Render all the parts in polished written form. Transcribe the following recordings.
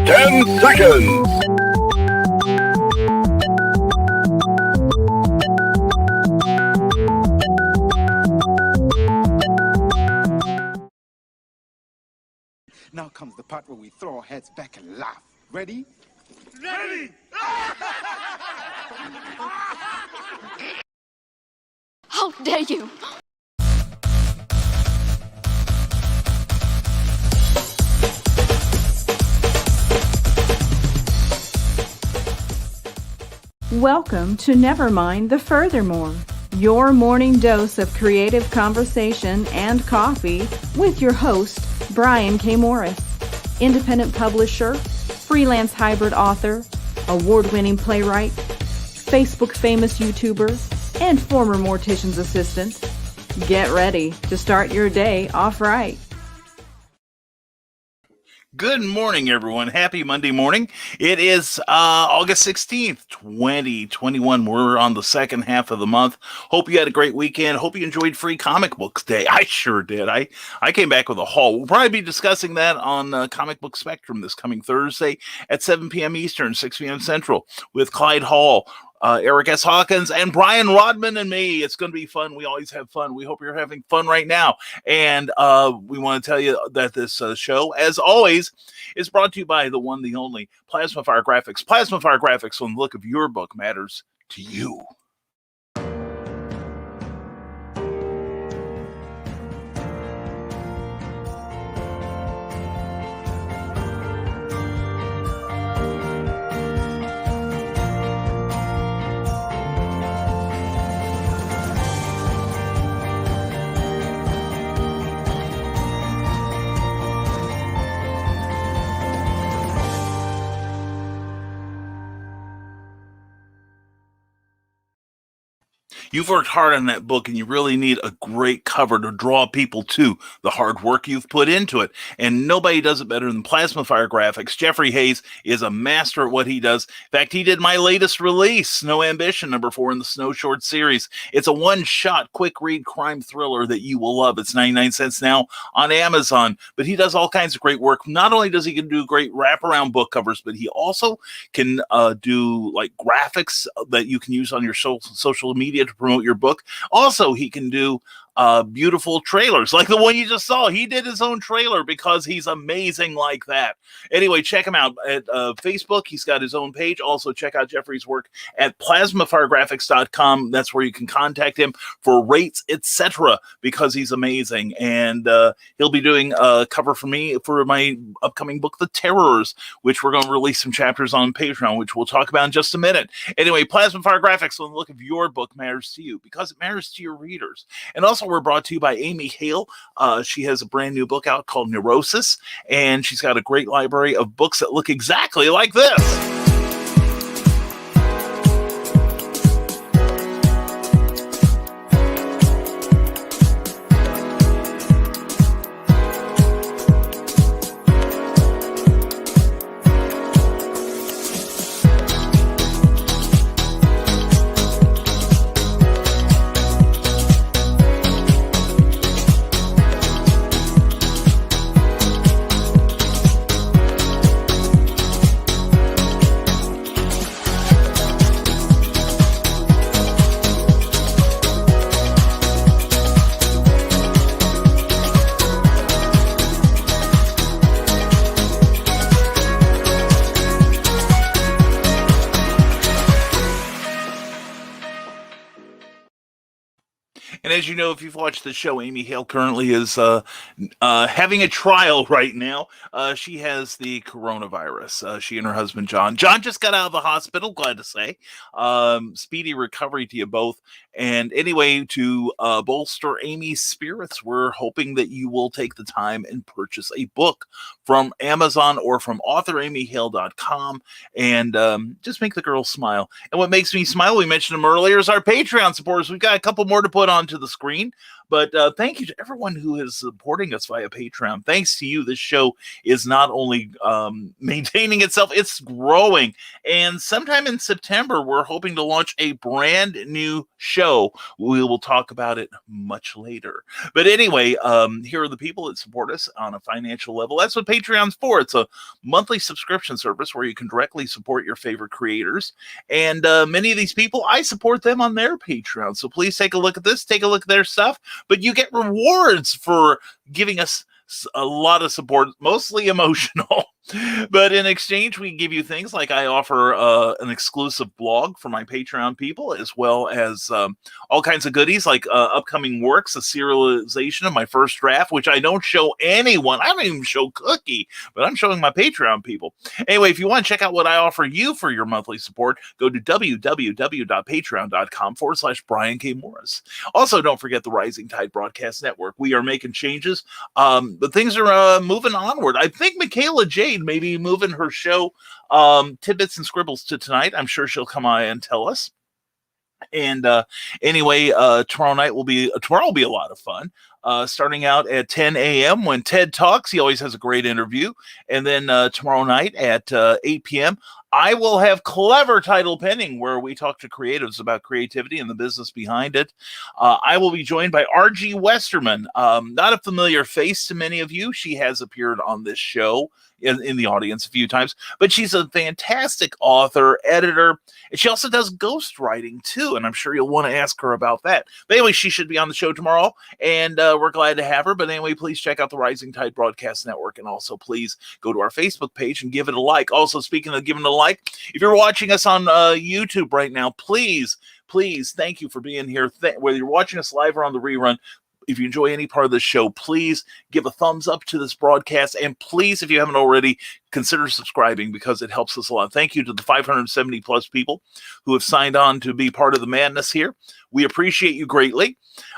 10 seconds. Now comes the part where we throw our heads back and laugh. Ready? Ready! How dare you! Welcome to Nevermind the Furthermore, your morning dose of creative conversation and coffee with your host, Brian K. Morris, independent publisher, freelance hybrid author, award-winning playwright, Facebook famous YouTuber, and former mortician's assistant. Get ready to start your day off right. Good morning, everyone. Happy Monday morning. It is August 16th, 2021. We're on the second half of the month. Hope you had a great weekend. Hope you enjoyed Free Comic Books Day. I sure did. I came back with a haul. We'll probably be discussing that on Comic Book Spectrum this coming Thursday at 7 p.m. Eastern, 6 p.m. Central with Clyde Hall, Eric S. Hawkins, and Brian Rodman and me. It's going to be fun. We always have fun. We hope you're having fun right now. And we want to tell you that this show, as always, is brought to you by the one, the only Plasma Fire Graphics. Plasma Fire Graphics, when the look of your book matters to you. You've worked hard on that book, and you really need a great cover to draw people to the hard work you've put into it. And nobody does it better than Plasma Fire Graphics. Jeffrey Hayes is a master at what he does. In fact, he did my latest release, Snow Ambition, #4 in the Snow Short series. It's a one-shot, quick-read crime thriller that you will love. It's 99 cents now on Amazon. But he does all kinds of great work. Not only does he do great wraparound book covers, but he also can do like graphics that you can use on your social media to promote your book. Also, he can do beautiful trailers like the one you just saw. He did his own trailer because he's amazing like that. Anyway, check him out at Facebook. He's got his own page. Also, check out Jeffrey's work at plasmafiregraphics.com. That's where you can contact him for rates, etc., because he's amazing. And he'll be doing a cover for me for my upcoming book, The Terrors, which we're going to release some chapters on Patreon, which we'll talk about in just a minute. Anyway, Plasma Fire Graphics, when the look of your book matters to you, because it matters to your readers. And also, we're brought to you by Amy Hale. She has a brand new book out called Neurosis, and she's got a great library of books that look exactly like this. And as you know, if you've watched the show, Amy Hale currently is having a trial right now. She has the coronavirus. She and her husband, John. John just got out of the hospital, glad to say. Speedy recovery to you both. And anyway, to bolster Amy's spirits, we're hoping that you will take the time and purchase a book from Amazon or from authoramyhale.com and just make the girls smile. And what makes me smile, we mentioned them earlier, is our Patreon supporters. We've got a couple more to put onto the screen. But thank you to everyone who is supporting us via Patreon. Thanks to you, this show is not only maintaining itself, it's growing. And sometime in September, we're hoping to launch a brand new show. We will talk about it much later. But anyway, here are the people that support us on a financial level. That's what Patreon's for. It's a monthly subscription service where you can directly support your favorite creators. And many of these people, I support them on their Patreon. So please take a look at this, take a look at their stuff. But you get rewards for giving us a lot of support, mostly emotional. But in exchange, we give you things like I offer an exclusive blog for my Patreon people, as well as all kinds of goodies like upcoming works, a serialization of my first draft, which I don't show anyone. I don't even show Cookie, but I'm showing my Patreon people. Anyway, if you want to check out what I offer you for your monthly support, go to www.patreon.com/Brian K. Morris. Also, don't forget the Rising Tide Broadcast Network. We are making changes, but things are moving onward. I think Michaela Jade may be moving her show Tidbits and Scribbles to tonight. I'm sure she'll come on and tell us. And anyway, tomorrow will be a lot of fun. Starting out at 10 a.m. when Ted talks. He always has a great interview. And then tomorrow night at 8 p.m., I will have Clever Title Pending, where we talk to creatives about creativity and the business behind it. I will be joined by R.G. Westerman, not a familiar face to many of you. She has appeared on this show in the audience a few times, but she's a fantastic author, editor, and she also does ghostwriting too, and I'm sure you'll want to ask her about that. But anyway, she should be on the show tomorrow, and we're glad to have her. But anyway, please check out the Rising Tide Broadcast Network, and also please go to our Facebook page and give it a like. Also, speaking of giving it a like, if you're watching us on YouTube right now, please, thank you for being here. Whether you're watching us live or on the rerun, if you enjoy any part of the show, please give a thumbs up to this broadcast. And please, if you haven't already, consider subscribing because it helps us a lot. Thank you to the 570 plus people who have signed on to be part of the madness here. We appreciate you greatly.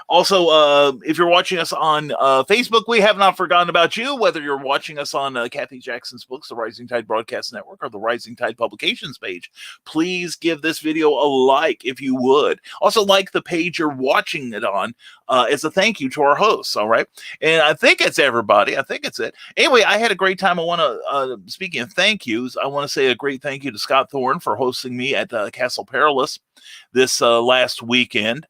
Also, if you're watching us on Facebook, we have not forgotten about you. Whether you're watching us on Kathy Jackson's books, the Rising Tide Broadcast Network, or the Rising Tide Publications page, please give this video a like if you would. Also, like the page you're watching it on as a thank you to our hosts, all right? And I think it's everybody. I think it's it. Anyway, I had a great time. I want to, speaking of thank yous, I want to say a great thank you to Scott Thorne for hosting me at Castle Perilous this last weekend.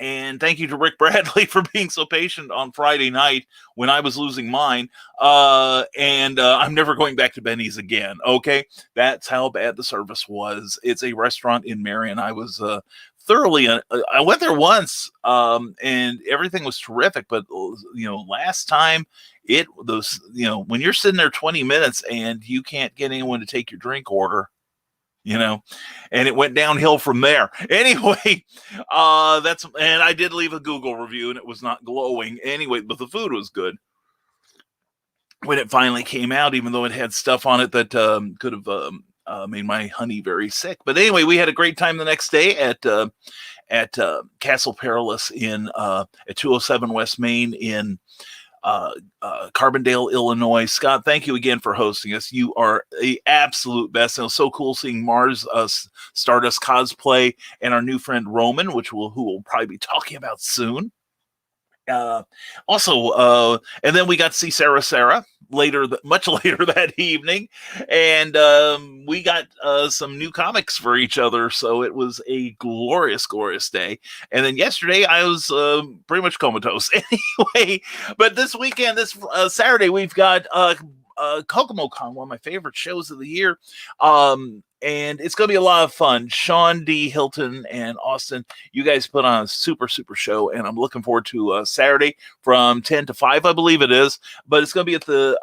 And thank you to Rick Bradley for being so patient on Friday night when I was losing mine. And I'm never going back to Benny's again. Okay. That's how bad the service was. It's a restaurant in Marion. I was thoroughly, I went there once and everything was terrific. But, last time when you're sitting there 20 minutes and you can't get anyone to take your drink order, and it went downhill from there. Anyway, and I did leave a Google review and it was not glowing anyway, but the food was good when it finally came out, even though it had stuff on it that could have made my honey very sick. But anyway, we had a great time the next day at Castle Perilous at 207 West Main in Carbondale, Illinois. Scott, thank you again for hosting us. You are the absolute best. It was so cool seeing Mars Stardust cosplay and our new friend Roman, who we'll probably be talking about soon. Also, and then we got to see Sarah much later that evening, and we got some new comics for each other, so it was a glorious day. And then yesterday I was pretty much comatose anyway. But this weekend, this Saturday, we've got KokomoCon, one of my favorite shows of the year. And it's going to be a lot of fun. Sean D. Hilton and Austin, you guys put on a super show, and I'm looking forward to Saturday from 10 to 5, I believe it is. But it's going to be at the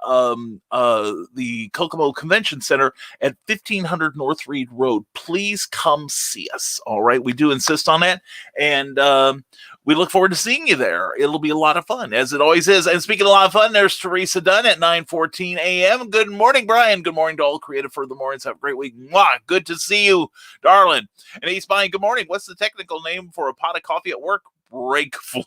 Kokomo Convention Center at 1500 North Reed Road. Please come see us, all right? We do insist on that, and we look forward to seeing you there. It'll be a lot of fun, as it always is. And speaking of a lot of fun, there's Teresa Dunn at 9:14 a.m. Good morning, Brian. Good morning to all creative for the mornings. Have a great week. Mwah. Good to see you, darling. And East Buying, good morning. What's the technical name for a pot of coffee at work? Break fluid.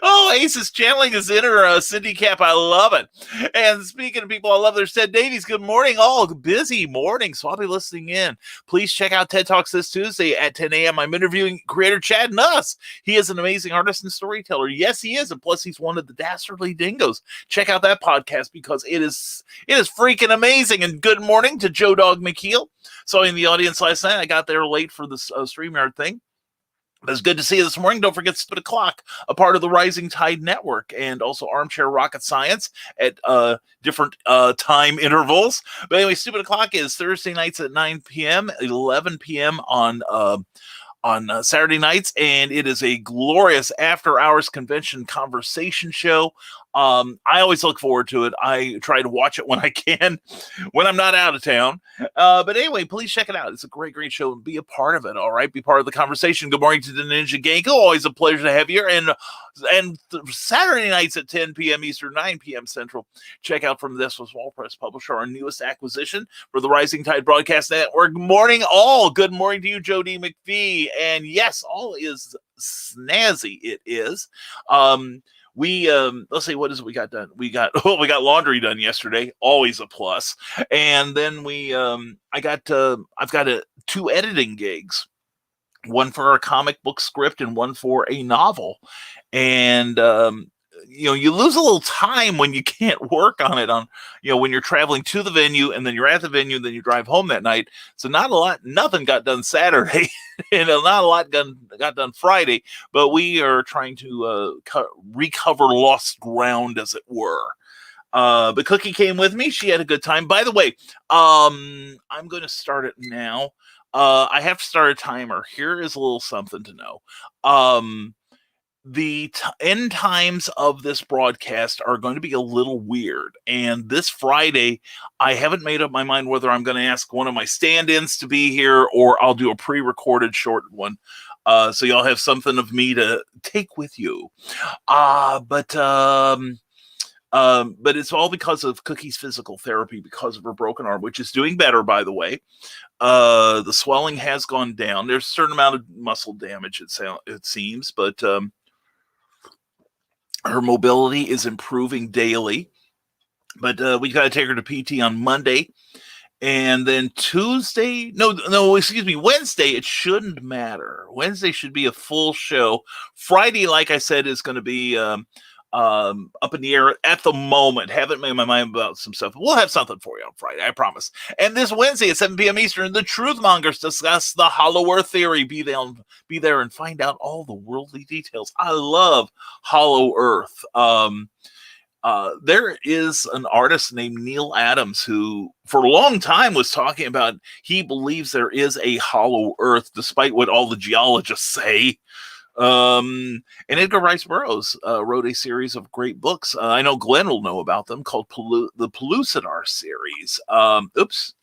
Oh, Ace is channeling his inner Cindy Cap. I love it. And speaking of people I love, there's Ted Davies. Good morning, all. Busy morning, so I'll be listening in. Please check out TED Talks this Tuesday at 10 a.m. I'm interviewing creator Chad Nuss. He is an amazing artist and storyteller. Yes, he is. And plus, he's one of the Dastardly Dingoes. Check out that podcast because it is freaking amazing. And good morning to Joe Dog McKeel. Saw you in the audience last night. I got there late for this StreamYard thing. It was good to see you this morning. Don't forget Spit O'Clock, a part of the Rising Tide Network, and also Armchair Rocket Science at different time intervals. But anyway, Stupid O'Clock is Thursday nights at 9 p.m., 11 p.m. on Saturday nights, and it is a glorious after-hours convention conversation show. I always look forward to it. I try to watch it when I can, when I'm not out of town. But anyway, please check it out. It's a great, great show, and be a part of it, all right? Be part of the conversation. Good morning to the Ninja Ganko. Always a pleasure to have you here. And Saturday nights at 10 p.m. Eastern, 9 p.m. Central, check out From This Was Small Press Publisher, our newest acquisition for the Rising Tide Broadcast Network. Good morning, all. Good morning to you, Jody McPhee. And yes, all is snazzy. It is. Let's see, what is it we got done? We got laundry done yesterday, always a plus. And then I've got 2 editing gigs, one for a comic book script and one for a novel. And you lose a little time when you can't work on it when you're traveling to the venue and then you're at the venue and then you drive home that night. So nothing got done Saturday and not a lot got done Friday, but we are trying to recover lost ground, as it were. But Cookie came with me. She had a good time. By the way, I'm going to start it now. I have to start a timer. Here is a little something to know. The end times of this broadcast are going to be a little weird. And this Friday, I haven't made up my mind whether I'm going to ask one of my stand-ins to be here or I'll do a pre-recorded short one. So y'all have something of me to take with you. But it's all because of Cookie's physical therapy because of her broken arm, which is doing better, by the way. The swelling has gone down. There's a certain amount of muscle damage, it seems, but her mobility is improving daily. But we got to take her to PT on Monday. And then Wednesday, it shouldn't matter. Wednesday should be a full show. Friday, like I said, is going to be up in the air at the moment. Haven't made my mind about some stuff. We'll have something for you on Friday, I promise. And this Wednesday at 7 p.m. Eastern, the Truthmongers discuss the Hollow Earth theory. Be there and find out all the worldly details. I love Hollow Earth. There is an artist named Neil Adams who, for a long time, was talking about he believes there is a Hollow Earth, despite what all the geologists say. And Edgar Rice Burroughs wrote a series of great books. I know Glenn will know about them, called the Pellucidar series. Oops.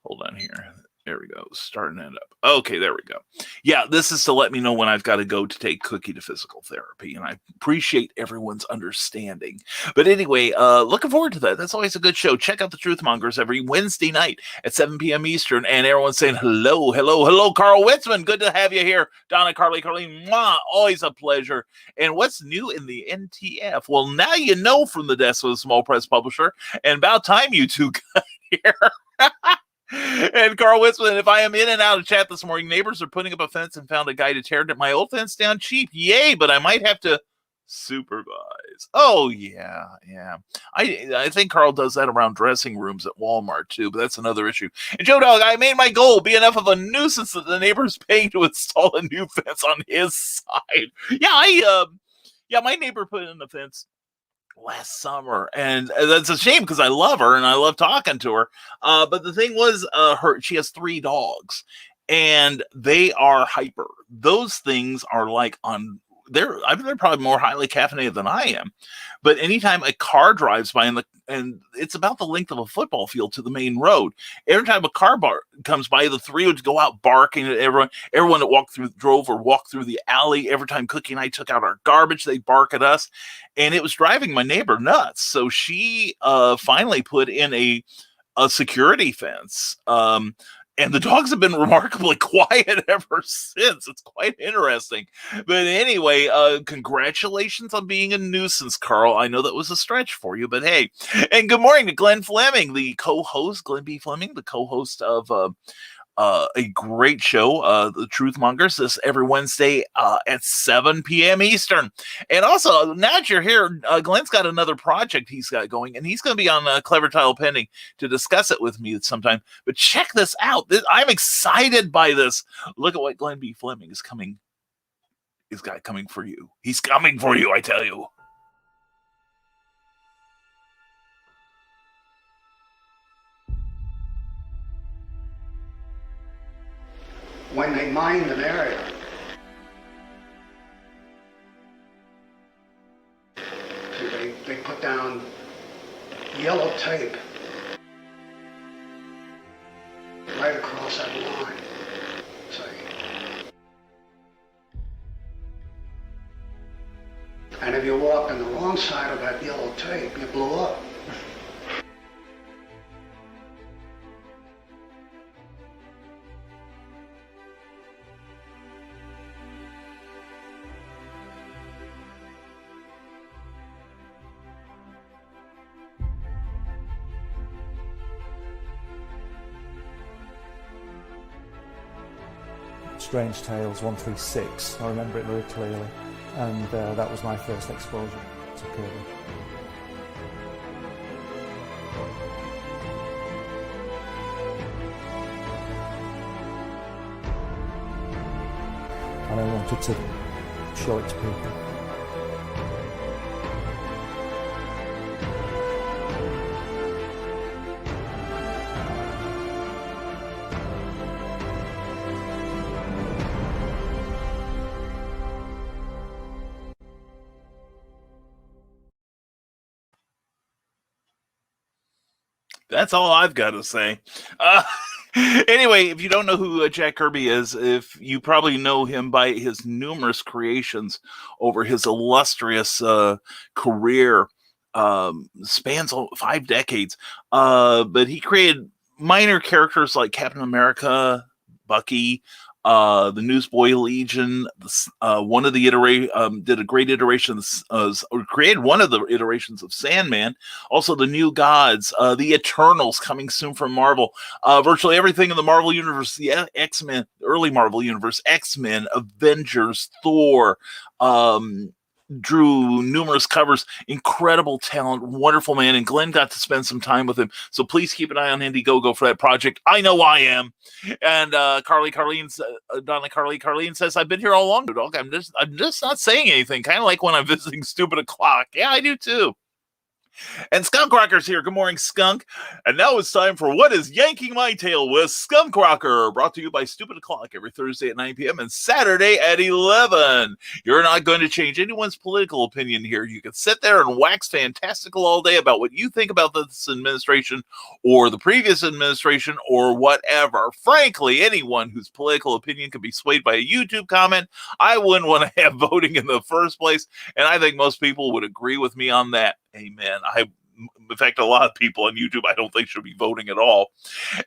Hold on here. There we go. Starting it up. Okay, there we go. Yeah, this is to let me know when I've got to go to take Cookie to physical therapy, and I appreciate everyone's understanding. But anyway, looking forward to that. That's always a good show. Check out the Truthmongers every Wednesday night at 7 p.m. Eastern, and everyone's saying hello, hello, hello, Carl Witzman. Good to have you here. Donna, Carly, mwah, always a pleasure. And what's new in the NTF? Well, now you know from the desk of the Small Press Publisher, and about time you two got here. And Carl Witzman, if I am in and out of chat this morning, neighbors are putting up a fence and found a guy to tear my old fence down cheap. Yay, but I might have to supervise. Oh, yeah. I think Carl does that around dressing rooms at Walmart, too, but that's another issue. And Joe Dog, I made my goal be enough of a nuisance that the neighbor's paying to install a new fence on his side. Yeah, my neighbor put in the fence last summer, and that's a shame because I love her and I love talking to her. But the thing was, she has 3 dogs, and they are hyper. Those things are like they're probably more highly caffeinated than I am. But anytime a car drives by and it's about the length of a football field to the main road, every time a car comes by, the 3 would go out barking at everyone that drove or walked through the alley. Every time Cookie and I took out our garbage, they bark at us, and it was driving my neighbor nuts. So she finally put in a security fence. And the dogs have been remarkably quiet ever since. It's quite interesting. But anyway, congratulations on being a nuisance, Carl. I know that was a stretch for you, but hey. And good morning to Glenn Fleming, the co-host, Glenn B. Fleming, the co-host of a great show, The Truth Mongers, this every Wednesday at 7 p.m. Eastern. And also, now that you're here, Glenn's got another project he's got going, and he's going to be on Clever Tile Pending to discuss it with me sometime. But check this out. I'm excited by this. Look at what Glenn B. Fleming is coming. He's got coming for you. He's coming for you, I tell you. When they mined an area, they put down yellow tape right across that line, see. And if you walked on the wrong side of that yellow tape, you blew up. Strange Tales 136. I remember it very clearly, and that was my first exposure to Kirby. And I wanted to show it to people. That's all I've got to say. Anyway, if you don't know who Jack Kirby is, if you probably know him by his numerous creations over his illustrious career, spans 5 decades. But he created minor characters like Captain America, Bucky, the Newsboy Legion. One of the did a great iteration, created one of the iterations of Sandman. Also, the New Gods, the Eternals coming soon from Marvel. Virtually everything in the Marvel universe, the X-Men, early Marvel universe, X-Men, Avengers, Thor. Drew numerous covers, incredible talent, wonderful man, and Glenn got to spend some time with him. So please keep an eye on Indiegogo for that project. I know I am. And Donna Carleen says, I've been here all along, dog. I'm just not saying anything. Kind of like when I'm visiting Stupid O'Clock. Yeah, I do too. And Skunk Rocker's here. Good morning, Skunk. And now it's time for What is Yanking My Tail with Skunk Rocker, brought to you by Stupid O'Clock every Thursday at 9 p.m. and Saturday at 11. You're not going to change anyone's political opinion here. You can sit there and wax fantastical all day about what you think about this administration or the previous administration or whatever. Frankly, anyone whose political opinion can be swayed by a YouTube comment, I wouldn't want to have voting in the first place. And I think most people would agree with me on that. Amen. In fact, a lot of people on YouTube I don't think should be voting at all.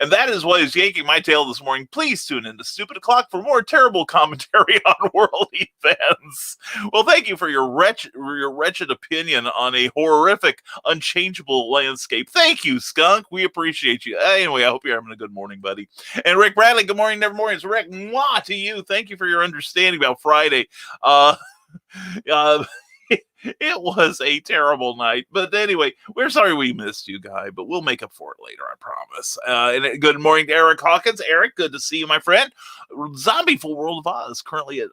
And that is what is yanking my tail this morning. Please tune in to Stupid O'Clock for more terrible commentary on world events. Well, thank you for your wretched opinion on a horrific, unchangeable landscape. Thank you, Skunk. We appreciate you. Anyway, I hope you're having a good morning, buddy. And Rick Bradley, good morning, never mornings. Rick, mwah to you. Thank you for your understanding about Friday. It was a terrible night, but anyway, we're sorry we missed you, Guy, but we'll make up for it later, I promise. And good morning to Eric Hawkins. Eric, good to see you, my friend. Zombie Full World of Oz, currently at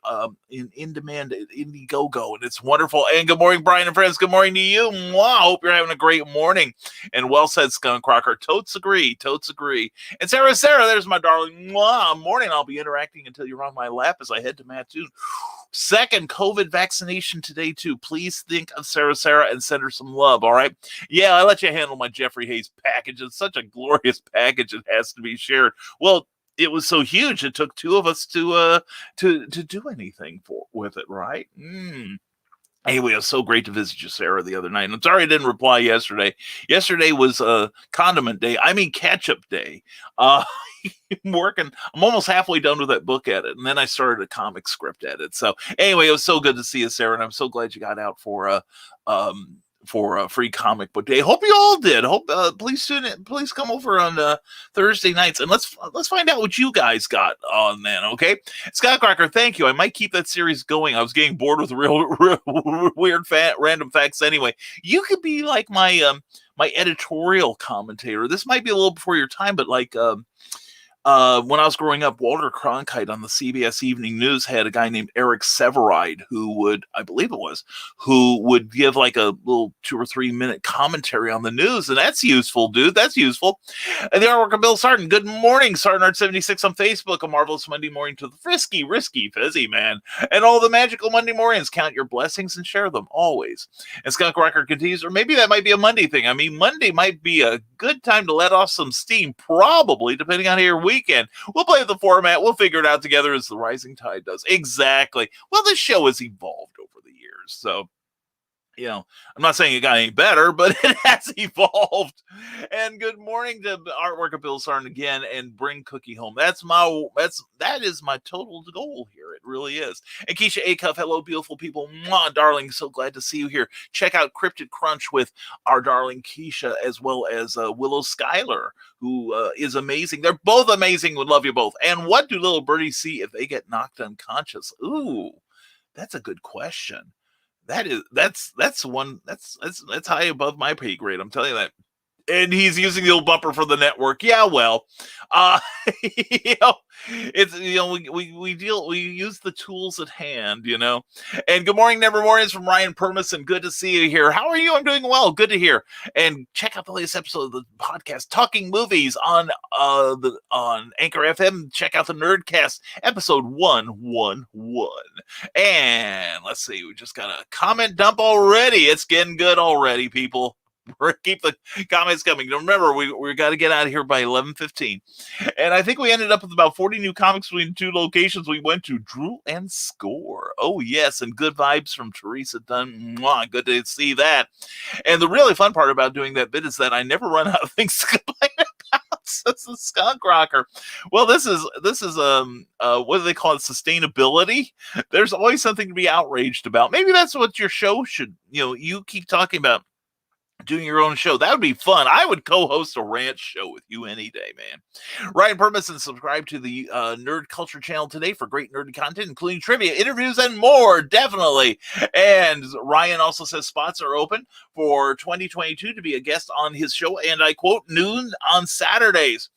in demand at Indiegogo, and it's wonderful. And good morning, Brian and friends. Good morning to you. Mwah. Hope you're having a great morning. And well said, Skunk Rocker. Totes agree. Totes agree. And Sarah, there's my darling. Mwah. Morning. I'll be interacting until you're on my lap as I head to Mattoon. Second COVID vaccination today, too. Please think of Sarah and send her some love, all right? Yeah, I let you handle my Jeffrey Hayes package. It's such a glorious package. It has to be shared. Well, it was so huge. It took two of us to do anything with it, right? Anyway, it was so great to visit you, Sarah, the other night. I'm sorry I didn't reply yesterday. Yesterday was condiment day. I mean, ketchup day. working. I'm almost halfway done with that book edit, and then I started a comic script edit. So anyway, it was so good to see you, Sarah, and I'm so glad you got out for a free comic book day. Hope you all did. Hope please tune in. Please come over on Thursday nights, and let's find out what you guys got on then. Okay, Scott Crocker, thank you. I might keep that series going. I was getting bored with real weird random facts. Anyway, you could be like my my editorial commentator. This might be a little before your time, but like when I was growing up, Walter Cronkite on the CBS Evening News had a guy named Eric Severide who would give like a little 2 or 3 minute commentary on the news. And that's useful, dude. That's useful. And the artwork of Bill Sarton. Good morning, Sartonart76 on Facebook. A marvelous Monday morning to the frisky, risky, fizzy man. And all the magical Monday mornings. Count your blessings and share them always. And Scott Crocker continues, or maybe that might be a Monday thing. I mean, Monday might be a good time to let off some steam, probably, depending on your weekend. We'll play the format. We'll figure it out together as the rising tide does. Exactly. Well, this show has evolved over the years. So, you know, I'm not saying it got any better, but it has evolved. And good morning to the artwork of Bill Sarn again, and bring Cookie home. That is my total goal here. It really is. And Keisha Acuff, hello, beautiful people. Mwah, darling. So glad to see you here. Check out Cryptid Crunch with our darling Keisha, as well as Willow Schuyler, who is amazing. They're both amazing. Would love you both. And what do little birdies see if they get knocked unconscious? Ooh, that's a good question. That's high above my pay grade. I'm telling you that. And he's using the old bumper for the network. Yeah, well, it's, we use the tools at hand, And good morning, Nevermornings from Ryan Permison. Good to see you here. How are you? I'm doing well. Good to hear. And check out the latest episode of the podcast, Talking Movies, on Anchor FM. Check out the Nerdcast, episode 111. And let's see, we just got a comment dump already. It's getting good already, people. Keep the comments coming. Remember, we got to get out of here by 11:15. And I think we ended up with about 40 new comics between 2 locations we went to. Drool and Score. Oh, yes. And good vibes from Teresa Dunn. Mwah, good to see that. And the really fun part about doing that bit is that I never run out of things to complain about. This is Skunk Rocker. Well, this is what do they call it? Sustainability. There's always something to be outraged about. Maybe that's what your show should, you keep talking about. Doing your own show. That would be fun. I would co-host a ranch show with you any day, man. Ryan Permison, subscribe to the Nerd Culture channel today for great nerdy content, including trivia, interviews, and more. Definitely. And Ryan also says spots are open for 2022 to be a guest on his show, and I quote, noon on Saturdays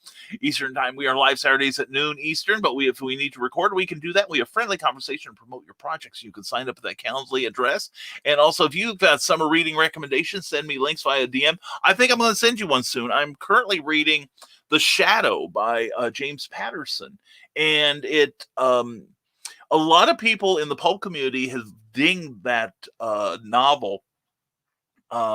Eastern time. We are live Saturdays at noon Eastern, but if we need to record, we can do that. We have friendly conversation and promote your projects. You can sign up at that Calendly address. And also, if you've got summer reading recommendations, send me links via DM. I think I'm going to send you one soon. I'm currently reading The Shadow by James Patterson, and it a lot of people in the pulp community have dinged that novel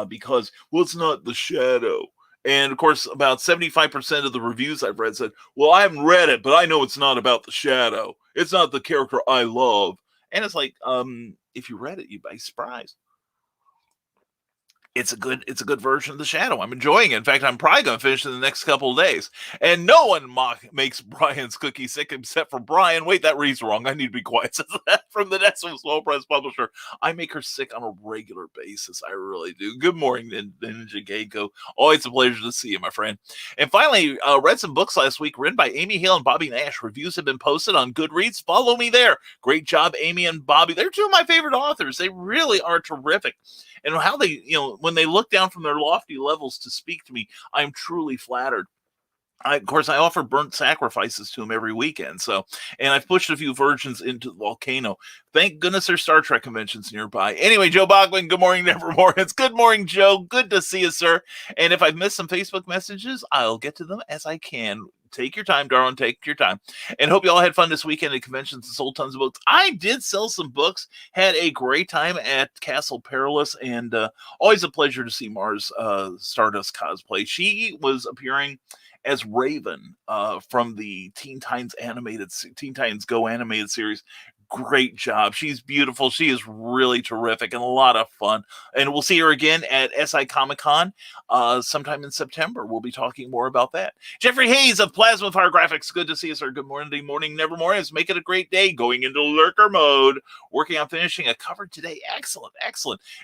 because, well, it's not The Shadow. And of course, about 75% of the reviews I've read said, well, I haven't read it, but I know it's not about the Shadow. It's not the character I love. And it's like, if you read it, you'd be surprised. It's a good version of The Shadow. I'm enjoying it. In fact, I'm probably going to finish it in the next couple of days. And no one makes Brian's cookie sick except for Brian. Wait, that reads wrong. I need to be quiet. From the Nest Small Press publisher. I make her sick on a regular basis. I really do. Good morning, Ninja Geico. Always a pleasure to see you, my friend. And finally, read some books last week written by Amy Hale and Bobby Nash. Reviews have been posted on Goodreads. Follow me there. Great job, Amy and Bobby. They're 2 of my favorite authors. They really are terrific. And how they, when they look down from their lofty levels to speak to me, I'm truly flattered. Of course, I offer burnt sacrifices to them every weekend. And I've pushed a few versions into the volcano. Thank goodness there's Star Trek conventions nearby. Anyway, Joe Bogman, good morning, Nevermore. It's good morning, Joe. Good to see you, sir. And if I've missed some Facebook messages, I'll get to them as I can. Take your time, darling. Take your time. And hope you all had fun this weekend at conventions and sold tons of books. I did sell some books. Had a great time at Castle Perilous. And always a pleasure to see Mars Stardust cosplay. She was appearing as Raven from the Teen Titans Go animated series. great job. She's beautiful. She is really terrific and a lot of fun. And we'll see her again at SI Comic Con sometime in September. We'll be talking more about that. Jeffrey Hayes of Plasma Fire Graphics. Good to see you, sir. Good morning, Nevermore. Make it a great day. Going into lurker mode. Working on finishing a cover today. Excellent.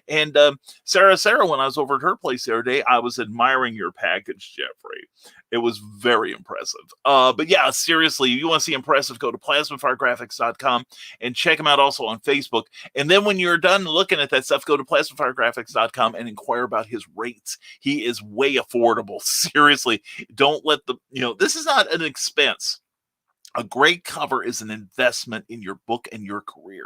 And Sarah, when I was over at her place the other day, I was admiring your package, Jeffrey. It was very impressive. But yeah, seriously, if you want to see impressive, go to plasmafiregraphics.com and check him out also on Facebook. And then when you're done looking at that stuff, go to plasmafiregraphics.com and inquire about his rates. He is way affordable. Seriously, don't let this is not an expense. A great cover is an investment in your book and your career.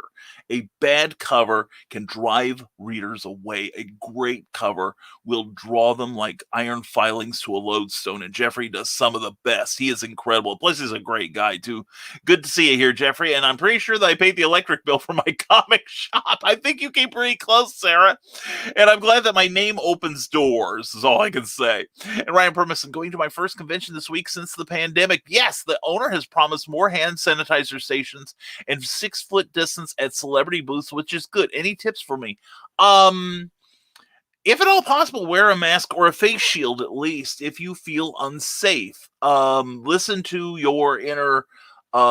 A bad cover can drive readers away. A great cover will draw them like iron filings to a lodestone, and Jeffrey does some of the best. He is incredible. Plus, he's a great guy, too. Good to see you here, Jeffrey, and I'm pretty sure that I paid the electric bill for my comic shop. I think you came pretty close, Sarah, and I'm glad that my name opens doors, is all I can say. And Ryan Permison, going to my first convention this week since the pandemic. Yes, the owner has promised more hand sanitizer stations and 6-foot distance at celebrity booths, which is good. Any tips for me? If at all possible, wear a mask or a face shield at least if you feel unsafe. Listen to your inner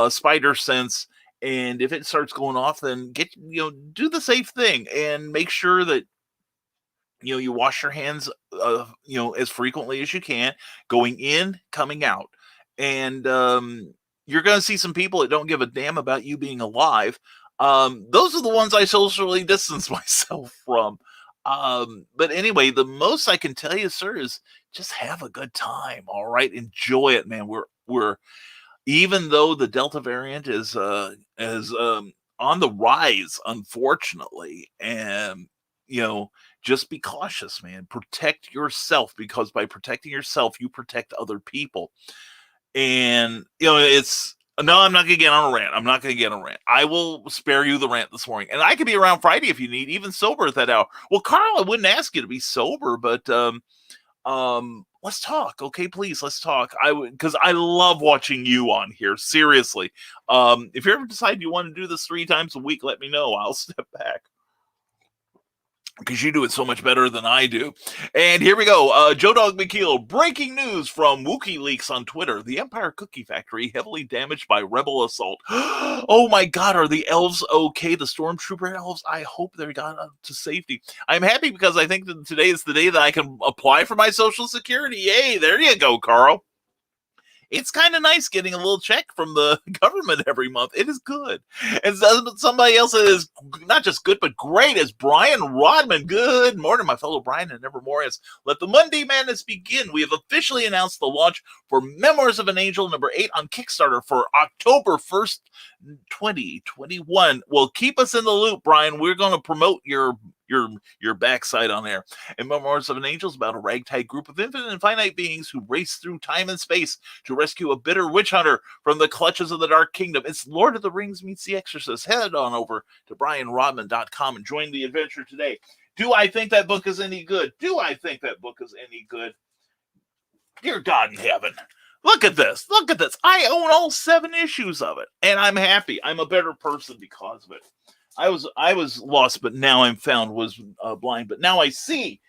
spider sense, and if it starts going off, then do the safe thing and make sure that you wash your hands as frequently as you can, going in, coming out. And you're going to see some people that don't give a damn about you being alive. Those are the ones I socially distance myself from. But anyway, the most I can tell you, sir, is just have a good time. All right. Enjoy it, man. We're even though the Delta variant is on the rise, unfortunately, and just be cautious, man. Protect yourself, because by protecting yourself, you protect other people. And, it's... No, I'm not going to get on a rant. I will spare you the rant this morning. And I could be around Friday if you need, even sober at that hour. Well, Carl, I wouldn't ask you to be sober, but let's talk. Okay, please, let's talk. Because I love watching you on here. Seriously. If you ever decide you want to do this 3 times a week, let me know. I'll step back, because you do it so much better than I do. And here we go. Joe Dog McKeel, breaking news from WikiLeaks on Twitter. The Empire Cookie Factory heavily damaged by rebel assault. Oh my God, are the elves okay? The Stormtrooper elves? I hope they got up to safety. I'm happy because I think that today is the day that I can apply for my Social Security. Yay, there you go, Carl. It's kind of nice getting a little check from the government every month. It is good. And somebody else that is not just good, but great is Brian Rodman. Good morning, my fellow Brian and Nevermore. Let the Monday Madness begin. We have officially announced the launch for Memoirs of an Angel #8 on Kickstarter for October 1st, 2021. Well, keep us in the loop, Brian. We're going to promote your backside on there. And Memoirs of an Angel is about a ragtag group of infinite and finite beings who race through time and space to rescue a bitter witch hunter from the clutches of the Dark Kingdom. It's Lord of the Rings meets The Exorcist. Head on over to brianrodman.com and join the adventure today. Do I think that book is any good? Dear God in heaven. Look at this. I own all 7 issues of it, and I'm happy. I'm a better person because of it. I was lost, but now I'm found, was blind, but now I see.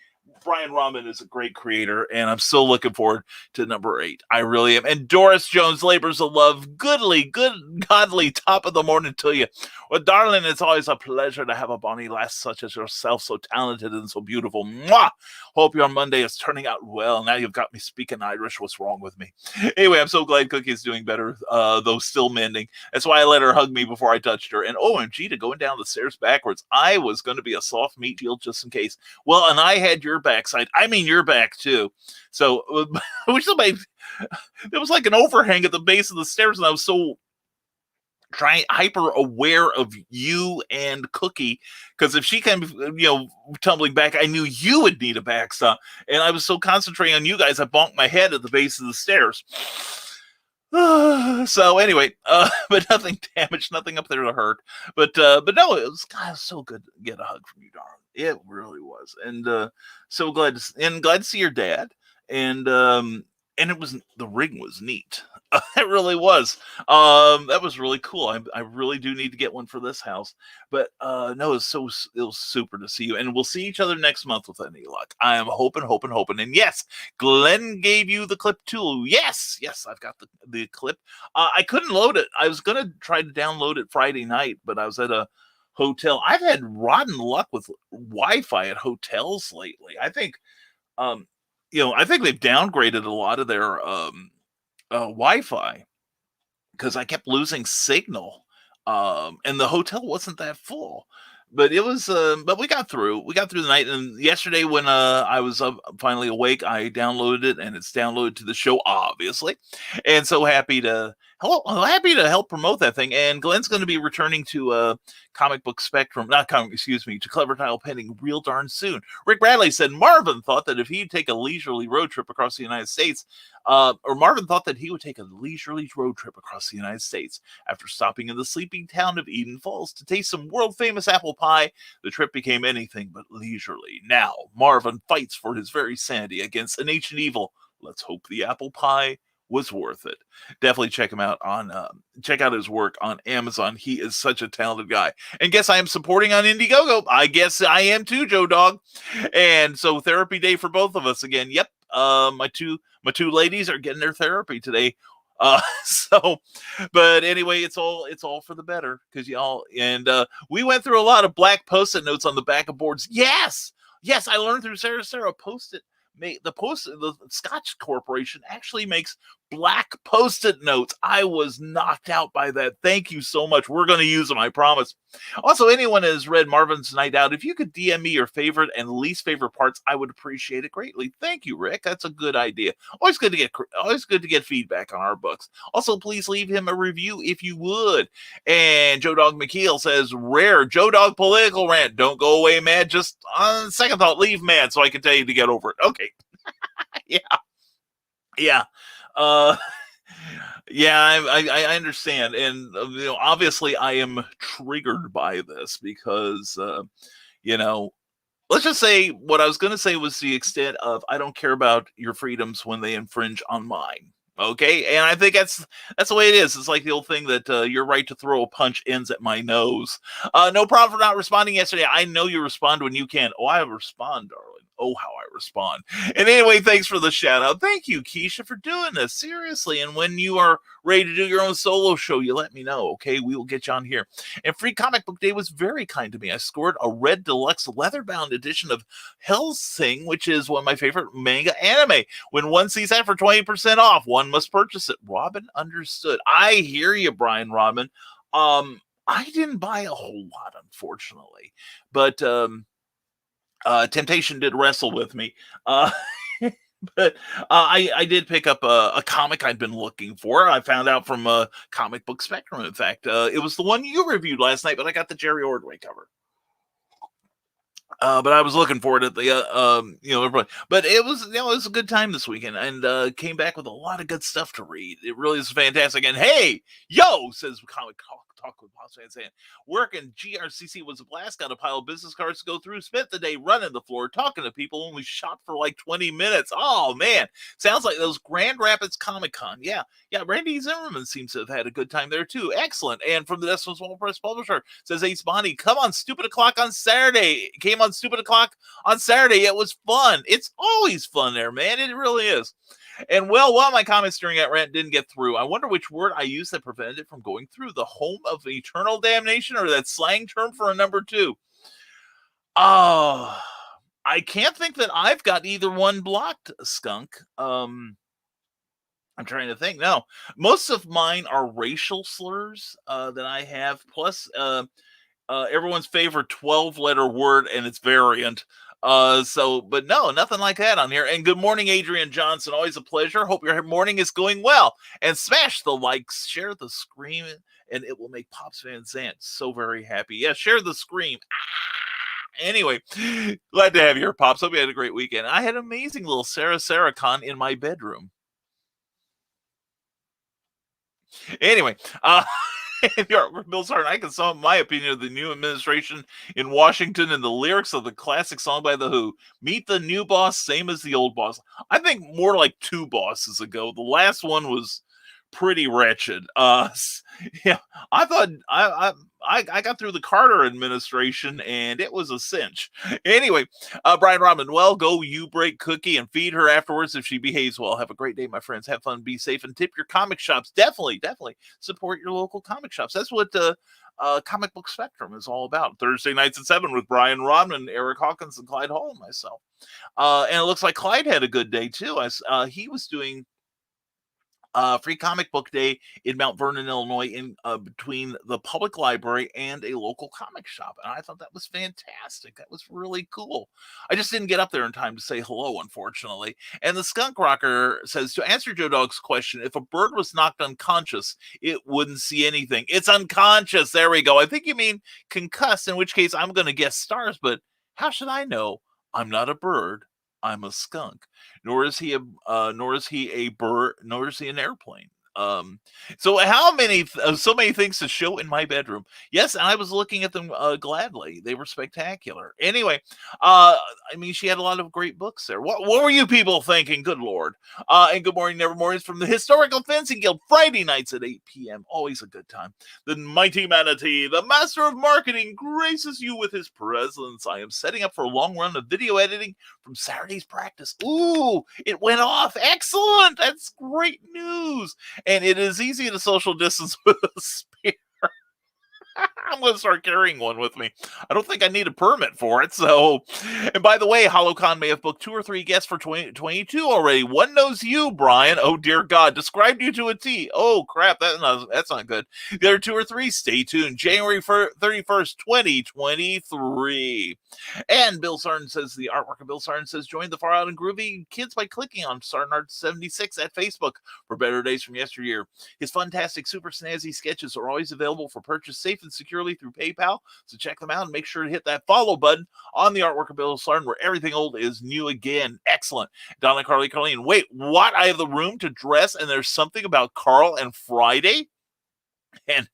Brian Rodman is a great creator, and I'm so looking forward to #8. I really am. And Doris Jones, Labors of Love, good, godly, top of the morning to you. Well, darling, it's always a pleasure to have a bonny lass such as yourself, so talented and so beautiful. Mwah! Hope your Monday is turning out well. Now you've got me speaking Irish. What's wrong with me? Anyway, I'm so glad Cookie is doing better, though still mending. That's why I let her hug me before I touched her. And OMG, to going down the stairs backwards. I was going to be a soft meat shield just in case. Well, and I had your backside. I mean, your back too. So I wish somebody. There was like an overhang at the base of the stairs, and I was so hyper aware of you and Cookie, because if she came, tumbling back, I knew you would need a backstop, and I was so concentrating on you guys, I bonked my head at the base of the stairs. So anyway, but nothing damaged, nothing up there to hurt. But no, it was so good to get a hug from you, darling. It really was, and so glad to see your dad, and it was, the ring was neat. That really was. That was really cool. I really do need to get one for this house. But no, it was super to see you, and we'll see each other next month with any luck. I am hoping. And yes, Glenn gave you the clip too. Yes, I've got the clip. I couldn't load it. I was gonna try to download it Friday night, but I was at a hotel. I've had rotten luck with Wi-Fi at hotels lately. I think, I think they've downgraded a lot of their Wi-Fi because I kept losing signal, and the hotel wasn't that full. But it was, but we got through. We got through the night, and yesterday when I was finally awake, I downloaded it, and it's downloaded to the show, obviously, and so happy to help promote that thing. And Glenn's going to be returning to Comic Book Spectrum, to Clever Tile Pending real darn soon. Rick Bradley said Marvin thought that if he'd take a leisurely road trip across the United States, Marvin thought that he would take a leisurely road trip across the United States after stopping in the sleeping town of Eden Falls to taste some world-famous apple pie. The trip became anything but leisurely. Now, Marvin fights for his very sanity against an ancient evil. Let's hope the apple pie was worth it. Definitely check him out check out his work on Amazon. He is such a talented guy. And guess I am supporting on Indiegogo. I guess I am too, Joe Dog. And so therapy day for both of us again. Yep. My two ladies are getting their therapy today. But anyway, it's all for the better because y'all, and we went through a lot of black post-it notes on the back of boards. Yes, I learned through Sarah Post-it. The Scotch Corporation actually makes black post-it notes. I was knocked out by that. Thank you so much. We're going to use them, I promise. Also, anyone that has read Marvin's Night Out, if you could DM me your favorite and least favorite parts, I would appreciate it greatly. Thank you, Rick. That's a good idea. Always good to get feedback on our books. Also, please leave him a review if you would. And Joe Dog McKeel says, rare Joe Dog political rant. Don't go away mad. Just on second thought, leave mad so I can tell you to get over it. Okay. Yeah. I understand. And, obviously I am triggered by this because, let's just say what I was going to say was the extent of, I don't care about your freedoms when they infringe on mine. Okay. And I think that's the way it is. It's like the old thing that your right to throw a punch ends at my nose. No problem for not responding yesterday. I know you respond when you can. Oh, I respond, darling. Oh, how I respond. And anyway, thanks for the shout out. Thank you, Keisha, for doing this. Seriously. And when you are ready to do your own solo show, you let me know. Okay. We will get you on here. And Free Comic Book Day was very kind to me. I scored a red deluxe leather-bound edition of Hellsing, which is one of my favorite manga anime. When one sees that for 20% off, one must purchase it. Robin understood. I hear you, Brian Rodman. I didn't buy a whole lot, unfortunately. But temptation did wrestle with me. But I did pick up a comic I'd been looking for. I found out from Comic Book Spectrum. In fact, it was the one you reviewed last night, but I got the Jerry Ordway cover. But I was looking for it at the, everybody. But it was a good time this weekend, and came back with a lot of good stuff to read. It really is fantastic. And hey, yo, says Comic Talk with Boss Van Zandt. Working GRCC was a blast. Got a pile of business cards to go through. Spent the day running the floor, talking to people. Only shot for like 20 minutes. Oh man, sounds like those Grand Rapids Comic Con. Yeah. Randy Zimmerman seems to have had a good time there too. Excellent. And from the Decimal Small Press Publisher says Ace Bonnie, come on Stupid O'Clock on Saturday. It came on Stupid O'Clock on Saturday. It was fun. It's always fun there, man. It really is. And while my comments during that rant didn't get through, I wonder which word I used that prevented it from going through. The home of eternal damnation, or that slang term for a number 2? I can't think that I've got either one blocked, Skunk. I'm trying to think. No, most of mine are racial slurs that I have, plus everyone's favorite 12-letter word and its variant. But no, nothing like that on here. And good morning, Adrian Johnson. Always a pleasure. Hope your morning is going well. And smash the likes, share the scream, and it will make Pops Van Zandt so very happy. Yeah, share the scream. Anyway, glad to have you here, Pops. Hope you had a great weekend. I had an amazing little Sarah con in my bedroom. Anyway, Bill Sartin, I can sum up my opinion of the new administration in Washington and the lyrics of the classic song by The Who. Meet the new boss, same as the old boss. I think more like 2 bosses ago. The last one was pretty wretched. Yeah, I thought I got through the Carter administration and it was a cinch. Anyway, Brian Rodman, well, go you break Cookie and feed her afterwards if she behaves well. Have a great day, my friends. Have fun, be safe, and tip your comic shops. Definitely support your local comic shops. That's what Comic Book Spectrum is all about. Thursday nights at 7 with Brian Rodman, Eric Hawkins, and Clyde Hall and myself. And it looks like Clyde had a good day too. He was doing Free Comic Book Day in Mount Vernon, Illinois, in between the public library and a local comic shop. And I thought that was fantastic. That was really cool. I just didn't get up there in time to say hello, unfortunately. And the Skunk Rocker says, to answer Joe Dog's question, if a bird was knocked unconscious, it wouldn't see anything. It's unconscious. There we go. I think you mean concussed, in which case I'm going to guess stars, but how should I know? I'm not a bird. I'm a skunk. Nor is he a bird, nor is he an airplane. So so many things to show in my bedroom. Yes, and I was looking at them gladly. They were spectacular. Anyway, I mean, she had a lot of great books there. What were you people thinking? Good Lord. And good morning, Nevermore, from the Historical Fencing Guild, Friday nights at 8 p.m. Always a good time. The mighty manatee, the master of marketing, graces you with his presence. I am setting up for a long run of video editing from Saturday's practice. Ooh, it went off. Excellent. That's great news. And it is easy to social distance with a spear. I'm going to start carrying one with me. I don't think I need a permit for it. So, and by the way, HoloCon may have booked 2 or 3 guests for 2022 already. One knows you, Brian. Oh, dear God. Described you to a T. Oh, crap. That's not good. The other 2 or 3, stay tuned. January 31st, 2023. And Bill Sarn says, the artwork of Bill Sarn says, join the Far Out and Groovy Kids by clicking on Sarn Art 76 at Facebook for better days from yesteryear. His fantastic, super snazzy sketches are always available for purchase safe and securely through PayPal. So check them out and make sure to hit that follow button on the artwork of Bill Sarn, where everything old is new again. Excellent. Donna, Carly, Carlene. Wait, what? I have the room to dress, and there's something about Carl and Friday? And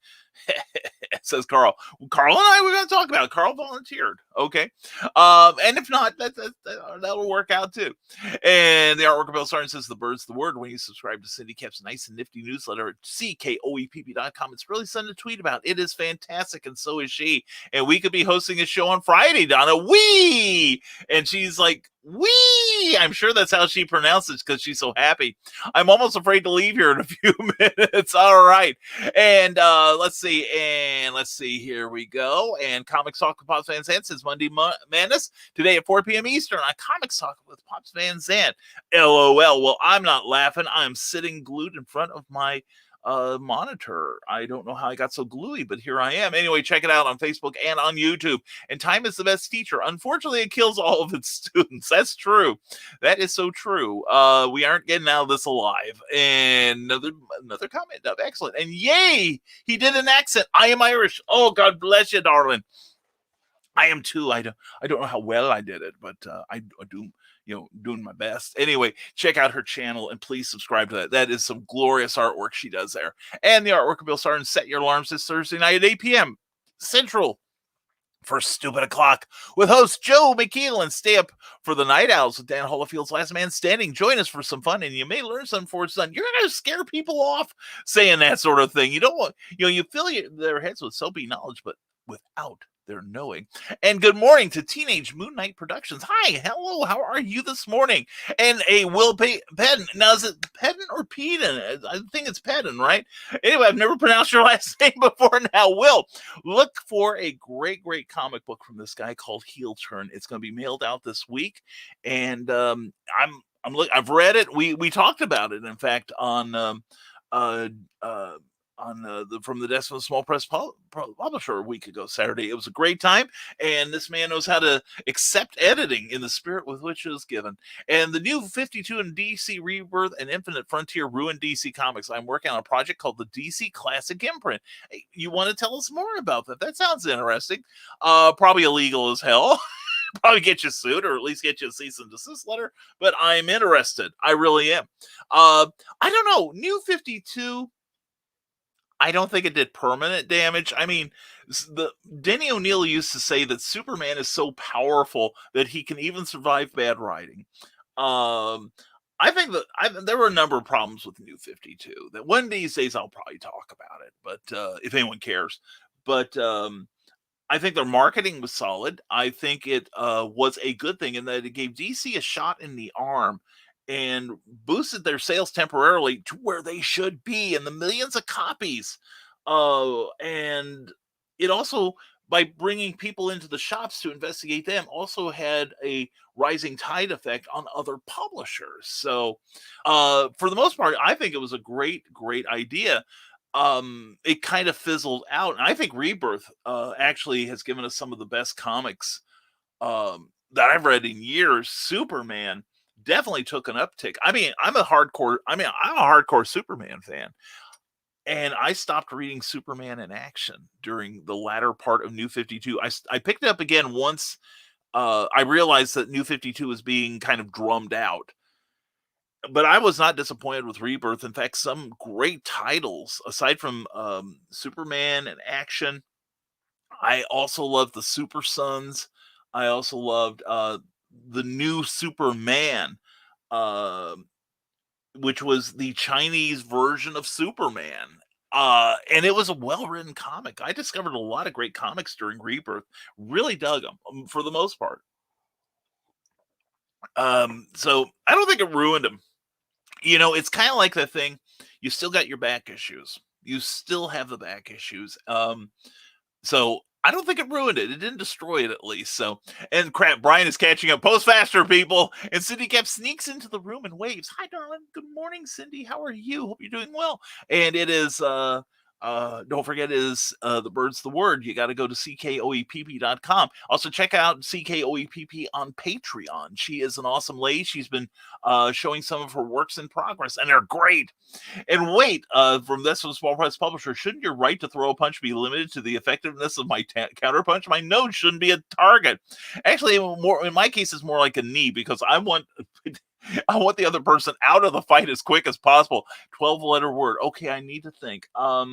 says Carl. Carl and I were going to talk about it. Carl volunteered. Okay. And if not, that'll work out too. And the artwork of Bill Sarn says the bird's the word when you subscribe to Cindy Kep's nice and nifty newsletter at CKOEPP.com. It's really something to tweet about. It is fantastic, and so is she. And we could be hosting a show on Friday, Donna. Wee! And she's like, wee! I'm sure that's how she pronounces it because she's so happy. I'm almost afraid to leave here in a few minutes. All right. And let's see. Here we go. And Comics Talk with Pops Van Zandt says Monday Madness today at 4 p.m. Eastern on Comics Talk with Pops Van Zandt. LOL. Well, I'm not laughing. I'm sitting glued in front of my monitor. I don't know how I got so gluey, but here I am. Anyway, check it out on Facebook and on YouTube. And time is the best teacher. Unfortunately, it kills all of its students. That's true. That is so true. We aren't getting out of this alive. And another comment up. Excellent. And yay, he did an accent. I am Irish. Oh, God bless you, darling. I am too. I don't know how well I did it, but I do. Doing my best. Anyway, check out her channel and please subscribe to that. That is some glorious artwork she does there. And the artwork of Bill Sarn, set your alarms this Thursday night at 8 p.m. Central for Stupid O'Clock with host Joe McKeelan. Stay up for the Night Owls with Dan Holofield's Last Man Standing. Join us for some fun, and you may learn something for it's done. You're going to scare people off saying that sort of thing. You don't want, you fill their heads with soapy knowledge, but without their knowing. And good morning to Teenage Moon Knight Productions. Hi, hello, how are you this morning? And a Will Pedden. Now, is it Pedden or Peden? I think it's Pedden, right? Anyway, I've never pronounced your last name before now. Will, look for a great comic book from this guy called Heel Turn. It's going to be mailed out this week, and I've read it. We talked about it, in fact, on from the desk of the Small Press Publisher a week ago, Saturday. It was a great time, and this man knows how to accept editing in the spirit with which it is given. And the new 52 in DC Rebirth and Infinite Frontier ruined DC Comics. I'm working on a project called the DC Classic Imprint. Hey, you want to tell us more about that? That sounds interesting. Probably illegal as hell. Probably get you sued, or at least get you a cease and desist letter, but I'm interested. I really am. I don't know. New 52... I don't think it did permanent damage. I mean, Denny O'Neil used to say that Superman is so powerful that he can even survive bad writing. I I think that there were a number of problems with New 52 that one of these days I'll probably talk about it, but if anyone cares. But I think their marketing was solid. I think it was a good thing in that it gave DC a shot in the arm and boosted their sales temporarily to where they should be in the millions of copies. And it also, by bringing people into the shops to investigate them, also had a rising tide effect on other publishers. So, for the most part, I think it was a great idea. It kind of fizzled out, and I think Rebirth actually has given us some of the best comics that I've read in years. Superman definitely took an uptick. I mean, I'm a hardcore Superman fan. And I stopped reading Superman in action during the latter part of New 52. I picked it up again once I realized that New 52 was being kind of drummed out. But I was not disappointed with Rebirth. In fact, some great titles, aside from Superman and action. I also loved the Super Sons. I also loved the new Superman, which was the Chinese version of Superman. And it was a well-written comic. I discovered a lot of great comics during Rebirth. Really dug them for the most part. So I don't think it ruined them. You know, it's kind of like the thing. You still got your back issues. You still have the back issues. So I don't think it ruined it. It didn't destroy it, at least. So, and crap, Brian is catching up. Post faster, people. And Cindy Cap sneaks into the room and waves. Hi, darling. Good morning, Cindy. How are you? Hope you're doing well. And it is, don't forget, it is The Bird's the Word. You got to go to CKOEPP.com. Also, check out CKOEPP on Patreon. She is an awesome lady. She's been showing some of her works in progress, and they're great. And wait, from this from Small Press Publisher, shouldn't your right to throw a punch be limited to the effectiveness of my counter punch? My nose shouldn't be a target. Actually, more in my case, it's more like a knee, because I want the other person out of the fight as quick as possible. 12-letter word. Okay, I need to think. No,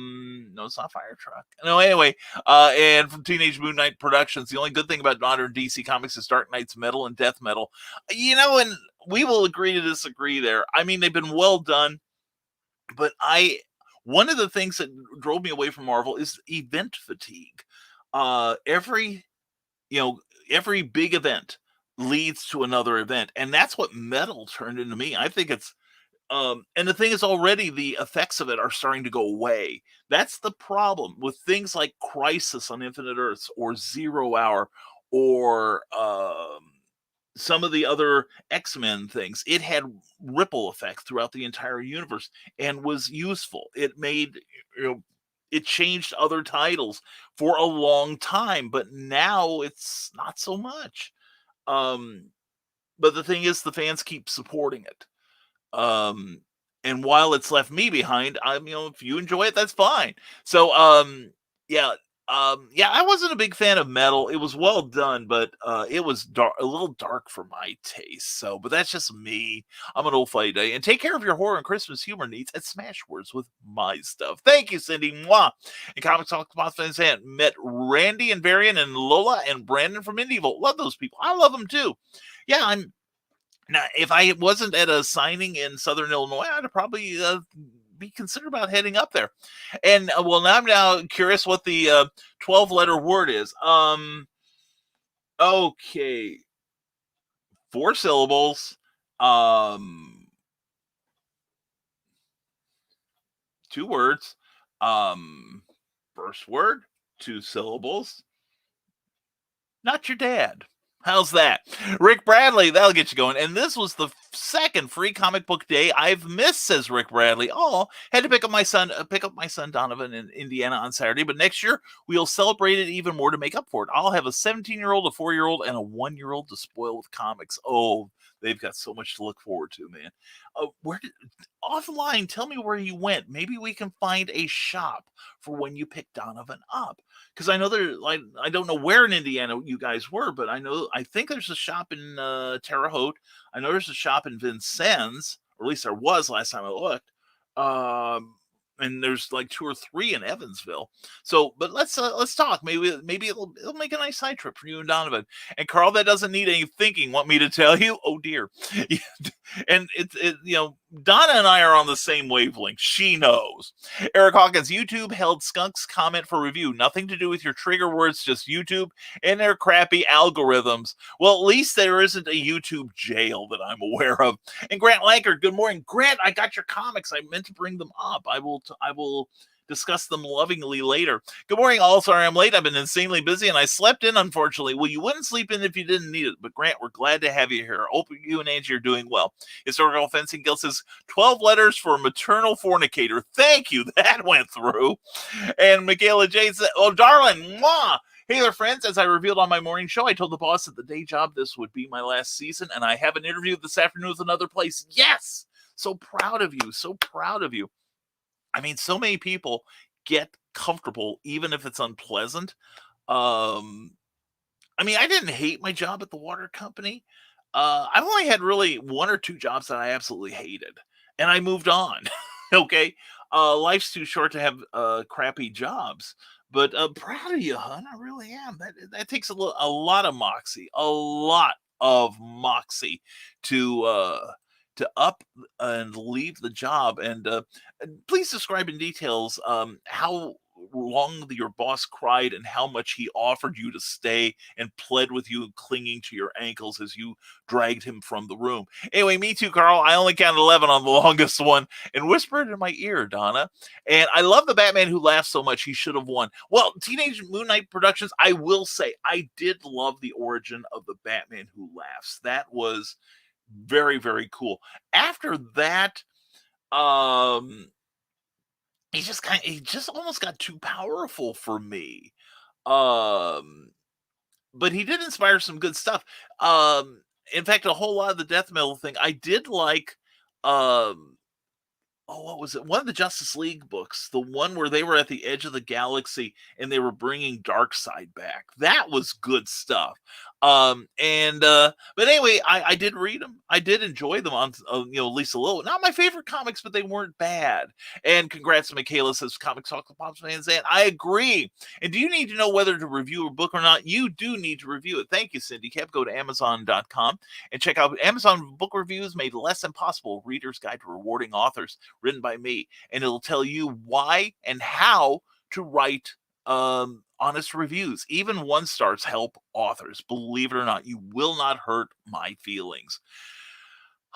it's not fire truck. No, anyway. And from Teenage Moon Knight Productions, the only good thing about modern DC Comics is Dark Knight's metal and death metal. You know, and we will agree to disagree there. I mean, they've been well done, but one of the things that drove me away from Marvel is event fatigue. Every big event leads to another event, and that's what metal turned into me. I think it's and the thing is, already the effects of it are starting to go away. That's the problem with things like Crisis on Infinite Earths or 0 Hour or some of the other X-Men things. It had ripple effects throughout the entire universe and was useful. It made, it changed other titles for a long time, but now it's not so much. But the thing is, the fans keep supporting it. And while it's left me behind, if you enjoy it, that's fine. So, I wasn't a big fan of metal. It was well done, but it was a little dark for my taste. So, but that's just me. I'm an old fight day. And take care of your horror and Christmas humor needs at Smashwords with my stuff. Thank you, Cindy. Mwah. And Comics Talk about fans and met Randy and Varian and Lola and Brandon from Indievolt. Love those people. I love them too. Yeah, now, if I wasn't at a signing in Southern Illinois, I'd probably be considered about heading up there. And now I'm curious what the 12-letter word is. Okay, 4 syllables. 2 words. First word, 2 syllables. Not your dad. How's that? Rick Bradley, that'll get you going. And this was the second free comic book day I've missed, says Rick Bradley. Oh, had to pick up my son Donovan in Indiana on Saturday, but next year we'll celebrate it even more to make up for it. I'll have a 17-year-old, a 4-year-old, and a 1-year-old to spoil with comics. Oh, they've got so much to look forward to, man. Offline, tell me where you went. Maybe we can find a shop for when you pick Donovan up. Because I know I don't know where in Indiana you guys were, but I think there's a shop in Terre Haute. I know there's a shop in Vincennes, or at least there was last time I looked. And there's like 2 or 3 in Evansville. So, but let's talk. Maybe it'll make a nice side trip for you and Donovan. And Carl, that doesn't need any thinking. Want me to tell you? Oh dear. And Donna and I are on the same wavelength. She knows. Eric Hawkins, YouTube held Skunk's comment for review. Nothing to do with your trigger words, just YouTube and their crappy algorithms. Well, at least there isn't a YouTube jail that I'm aware of. And Grant Lankard, good morning. Grant, I got your comics. I meant to bring them up. I will discuss them lovingly later. Good morning, all. Sorry I'm late. I've been insanely busy and I slept in, unfortunately. Well, you wouldn't sleep in if you didn't need it. But Grant, we're glad to have you here. Hope you and Angie are doing well. Historical Fencing Guild says 12 letters for a maternal fornicator. Thank you. That went through. And Michaela Jade said, oh, darling, mwah. Hey there, friends. As I revealed on my morning show, I told the boss at the day job this would be my last season, and I have an interview this afternoon with another place. Yes! So proud of you. So proud of you. I mean, so many people get comfortable, even if it's unpleasant. I mean, I didn't hate my job at the water company. I've only had really one or two jobs that I absolutely hated, and I moved on. Okay. Life's too short to have crappy jobs, but proud of you, hon. I really am. That takes a lot of moxie, to up and leave the job. And please describe in details how long your boss cried and how much he offered you to stay and pled with you, clinging to your ankles as you dragged him from the room. Anyway, me too, Carl. I only counted 11 on the longest one and whispered in my ear, Donna. And I love the Batman who laughs so much. He should have won. Well, Teenage Moon Knight Productions, I will say, I did love the origin of the Batman who laughs. That was very, very cool. After that, he just almost got too powerful for me. But he did inspire some good stuff. In fact, a whole lot of the death metal thing, I did like. What was it? One of the Justice League books, the one where they were at the edge of the galaxy and they were bringing Darkseid back. That was good stuff. But anyway, I did read them. I did enjoy them on, at least a little. Not my favorite comics, but they weren't bad. And congrats to Michaela, says Comics Talk the Pops fans. And I agree. And do you need to know whether to review a book or not? You do need to review it. Thank you, Cindy. Go to Amazon.com and check out Amazon book reviews made less impossible. Reader's Guide to Rewarding Authors, written by me. And it'll tell you why and how to write honest reviews. Even 1 stars help authors. Believe it or not, you will not hurt my feelings.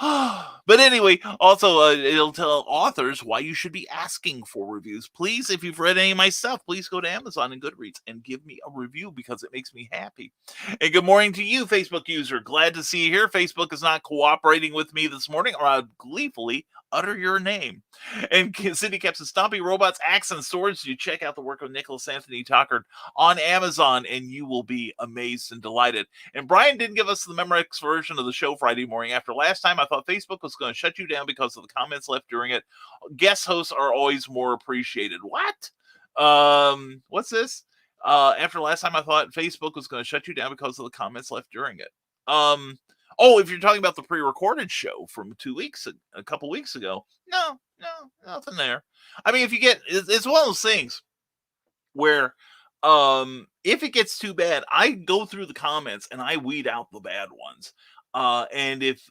But anyway, also it'll tell authors why you should be asking for reviews. Please, if you've read any of my stuff, please go to Amazon and Goodreads and give me a review because it makes me happy. And good morning to you, Facebook user. Glad to see you here. Facebook is not cooperating with me this morning, or I'd gleefully utter your name. And Cindy Caps and Stompy Robots, Axe and Swords. You check out the work of Nicholas Anthony Tucker on Amazon, and you will be amazed and delighted. And Brian didn't give us the Memorex version of the show Friday morning. After last time, I thought Facebook was going to shut you down because of the comments left during it. Guest hosts are always more appreciated. What? What's this? After last time, I thought Facebook was going to shut you down because of the comments left during it. If you're talking about the pre-recorded show from a couple weeks ago, no, nothing there. I mean, it's one of those things where, if it gets too bad, I go through the comments and I weed out the bad ones. And if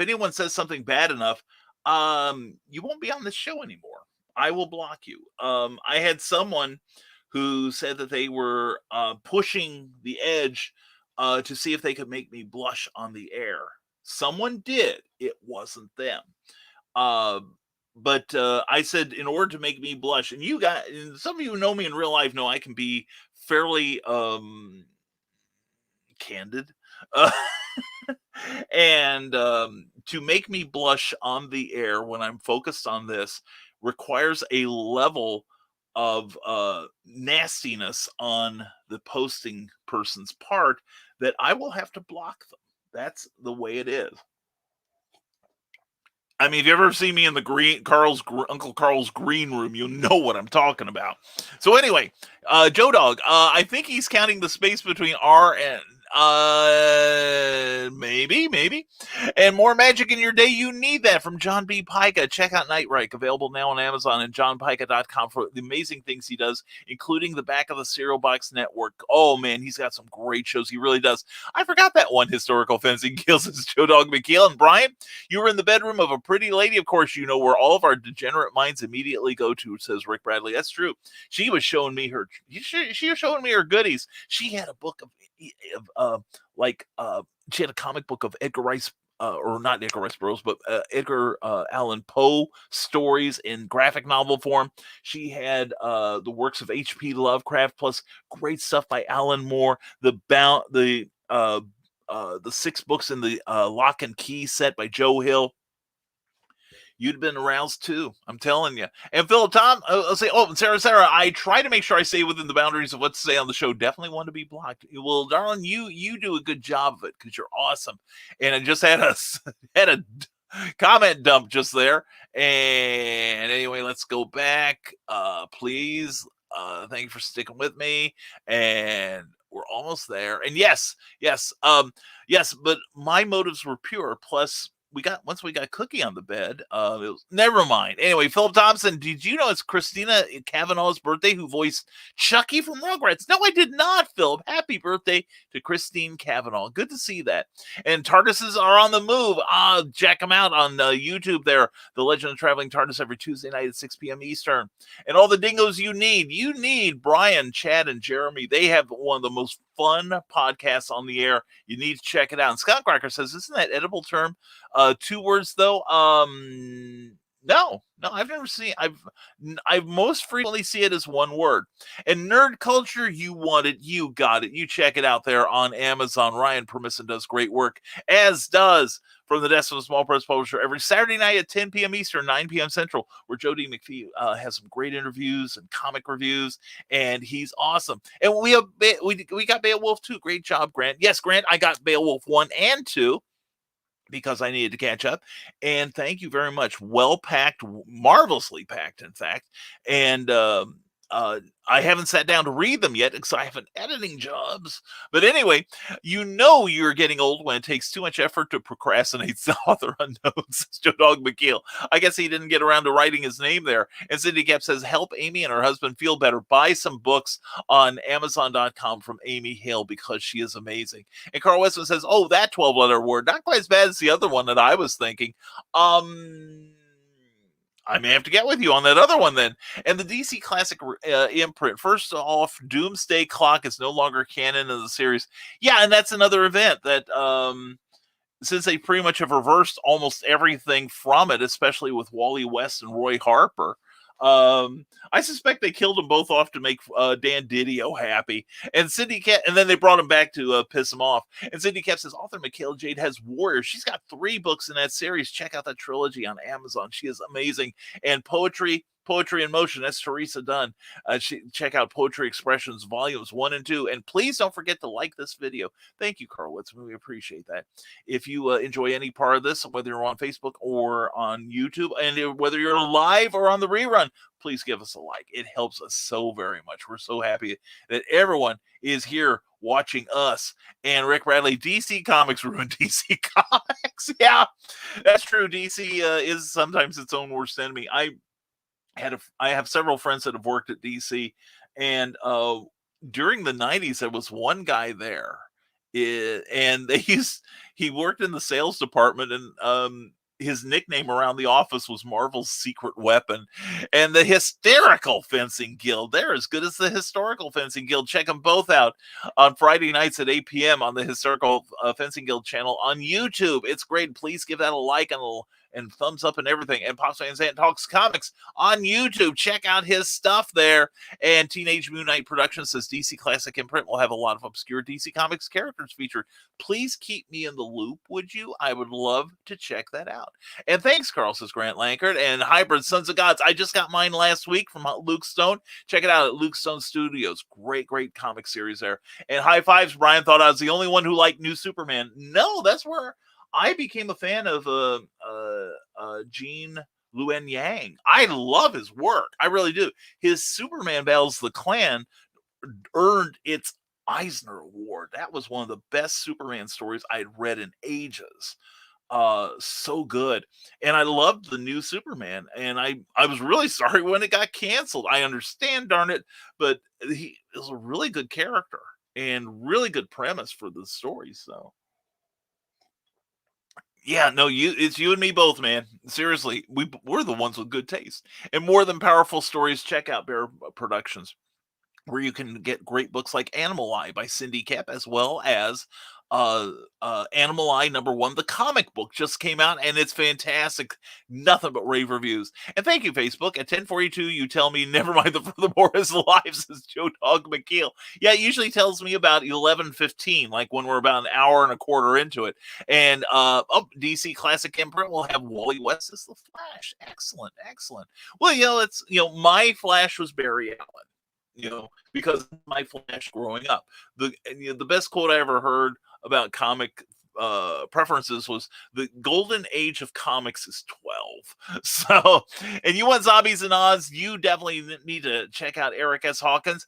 anyone says something bad enough, you won't be on this show anymore. I will block you. I had someone who said that they were pushing the edge to see if they could make me blush on the air. Someone did. It wasn't them. But I said, in order to make me blush, and some of you who know me in real life know I can be fairly candid. And to make me blush on the air when I'm focused on this requires a level of nastiness on the posting person's part that I will have to block them. That's the way it is. I mean, if you ever see me in the Uncle Carl's green room, you know what I'm talking about. So anyway, Joe Dog, I think he's counting the space between R and maybe. And more magic in your day, you need that from John B. Pica. Check out Nightrike, available now on Amazon and johnpica.com for the amazing things he does, including the Back of the Cereal Box Network. Oh, man, he's got some great shows. He really does. I forgot that one, Historical Fencing Kills, is Joe Dog McKeel. And Brian, you were in the bedroom of a pretty lady. Of course, you know where all of our degenerate minds immediately go to, says Rick Bradley. That's true. She was showing me her goodies. She had a book of she had a comic book of Edgar Rice, or not Edgar Rice Burroughs, but Edgar Allan Poe stories in graphic novel form. She had the works of H.P. Lovecraft, plus great stuff by Alan Moore. The 6 books in the Lock and Key set by Joe Hill. You'd been aroused too, I'm telling you. And Philip Tom, I'll say, and Sarah, I try to make sure I stay within the boundaries of what to say on the show. Definitely want to be blocked. Well, darling, you do a good job of it because you're awesome. And I just had a comment dump just there. And anyway, let's go back, please. Thank you for sticking with me. And we're almost there. And yes, but my motives were pure. Plus, once we got Cookie on the bed, it was, never mind. Anyway, Philip Thompson, did you know it's Christina Cavanaugh's birthday who voiced Chucky from Rugrats? No, I did not, Philip. Happy birthday to Christine Cavanaugh. Good to see that. And TARDISes are on the move. Check them out on YouTube there. The Legend of Traveling TARDIS every Tuesday night at 6 p.m. Eastern. And all the dingoes you need Brian, Chad, and Jeremy. They have one of the most fun podcasts on the air. You need to check it out. And Scott Cracker says, isn't that edible term 2 words though? No, I've never seen. I most frequently see it as 1 word. And Nerd Culture, you want it, you got it. You check it out there on Amazon. Ryan Permisson does great work, as does From the Desk of a Small Press Publisher every Saturday night at 10 p.m. Eastern, 9 p.m. Central, where Joe D. McPhee has some great interviews and comic reviews, and he's awesome. And we got Beowulf 2. Great job, Grant. Yes, Grant, I got Beowulf 1 and 2. Because I needed to catch up. And thank you very much. Well packed, marvelously packed, in fact. And I haven't sat down to read them yet because I have editing jobs. But anyway, you're getting old when it takes too much effort to procrastinate. The author unknown, says Joe Dog McKeel. I guess he didn't get around to writing his name there. And Cindy Cap says, help Amy and her husband feel better. Buy some books on Amazon.com from Amy Hale because she is amazing. And Carl Westman says, that 12-letter word, not quite as bad as the other one that I was thinking. I may have to get with you on that other one then. And the DC Classic imprint. First off, Doomsday Clock is no longer canon in the series. Yeah, and that's another event that, since they pretty much have reversed almost everything from it, especially with Wally West and Roy Harper, I suspect they killed them both off to make Dan Didio happy. And Cindy Cat, and then they brought him back to piss him off. And Cindy Cat says, author Michaela Jade has Warriors. She's got 3 books in that series. Check out that trilogy on Amazon. She is amazing. And Poetry in Motion, that's Teresa Dunn. Check out Poetry Expressions Volumes 1 and 2. And please don't forget to like this video. Thank you, Carlwitz. We appreciate that. If you enjoy any part of this, whether you're on Facebook or on YouTube, and whether you're live or on the rerun, please give us a like. It helps us so very much. We're so happy that everyone is here watching us. And Rick Bradley, DC Comics ruined DC Comics. Yeah, that's true. DC is sometimes its own worst enemy. I have several friends that have worked at DC, and during the 90s, there was one guy there, and he worked in the sales department, and his nickname around the office was Marvel's Secret Weapon. And the Hysterical Fencing Guild, they're as good as the Historical Fencing Guild. Check them both out on Friday nights at 8 p.m. on the Hysterical Fencing Guild channel on YouTube. It's great. Please give that a like and thumbs up and everything. And Pops Van Zandt Talks Comics on YouTube. Check out his stuff there. And Teenage Moon Knight Productions says DC Classic Imprint will have a lot of obscure DC Comics characters featured. Please keep me in the loop, would you? I would love to check that out. And thanks, Carl, says Grant Lankard. And Hybrid Sons of Gods. I just got mine last week from Luke Stone. Check it out at Luke Stone Studios. Great comic series there. And high fives, Brian thought I was the only one who liked New Superman. No, that's where I became a fan of Gene Luen Yang. I love his work. I really do. His Superman Battles the Klan earned its Eisner Award. That was one of the best Superman stories I'd read in ages. so good. And I loved the new Superman, and I was really sorry when it got canceled. I understand, darn it, but he is a really good character and really good premise for the story. So yeah, no, it's you and me both, man. Seriously, we're the ones with good taste and more than powerful stories. Check out Bear Productions, where you can get great books like Animal Eye by Cindy Kep, as well as Animal Eye #1. The comic book just came out and it's fantastic. Nothing but rave reviews. And thank you, Facebook. At 10:42, you tell me never mind the furthermore is alive, says Joe Dog McKeel. Yeah, it usually tells me about 11:15, like when we're about an hour and a quarter into it. And DC Classic Imprint will have Wally West as the Flash. Excellent, excellent. Well, my Flash was Barry Allen, because of my Flash growing up. The best quote I ever heard about comic preferences was the golden age of comics is 12. So, and you want zombies and Oz, you definitely need to check out Eric S. Hawkins.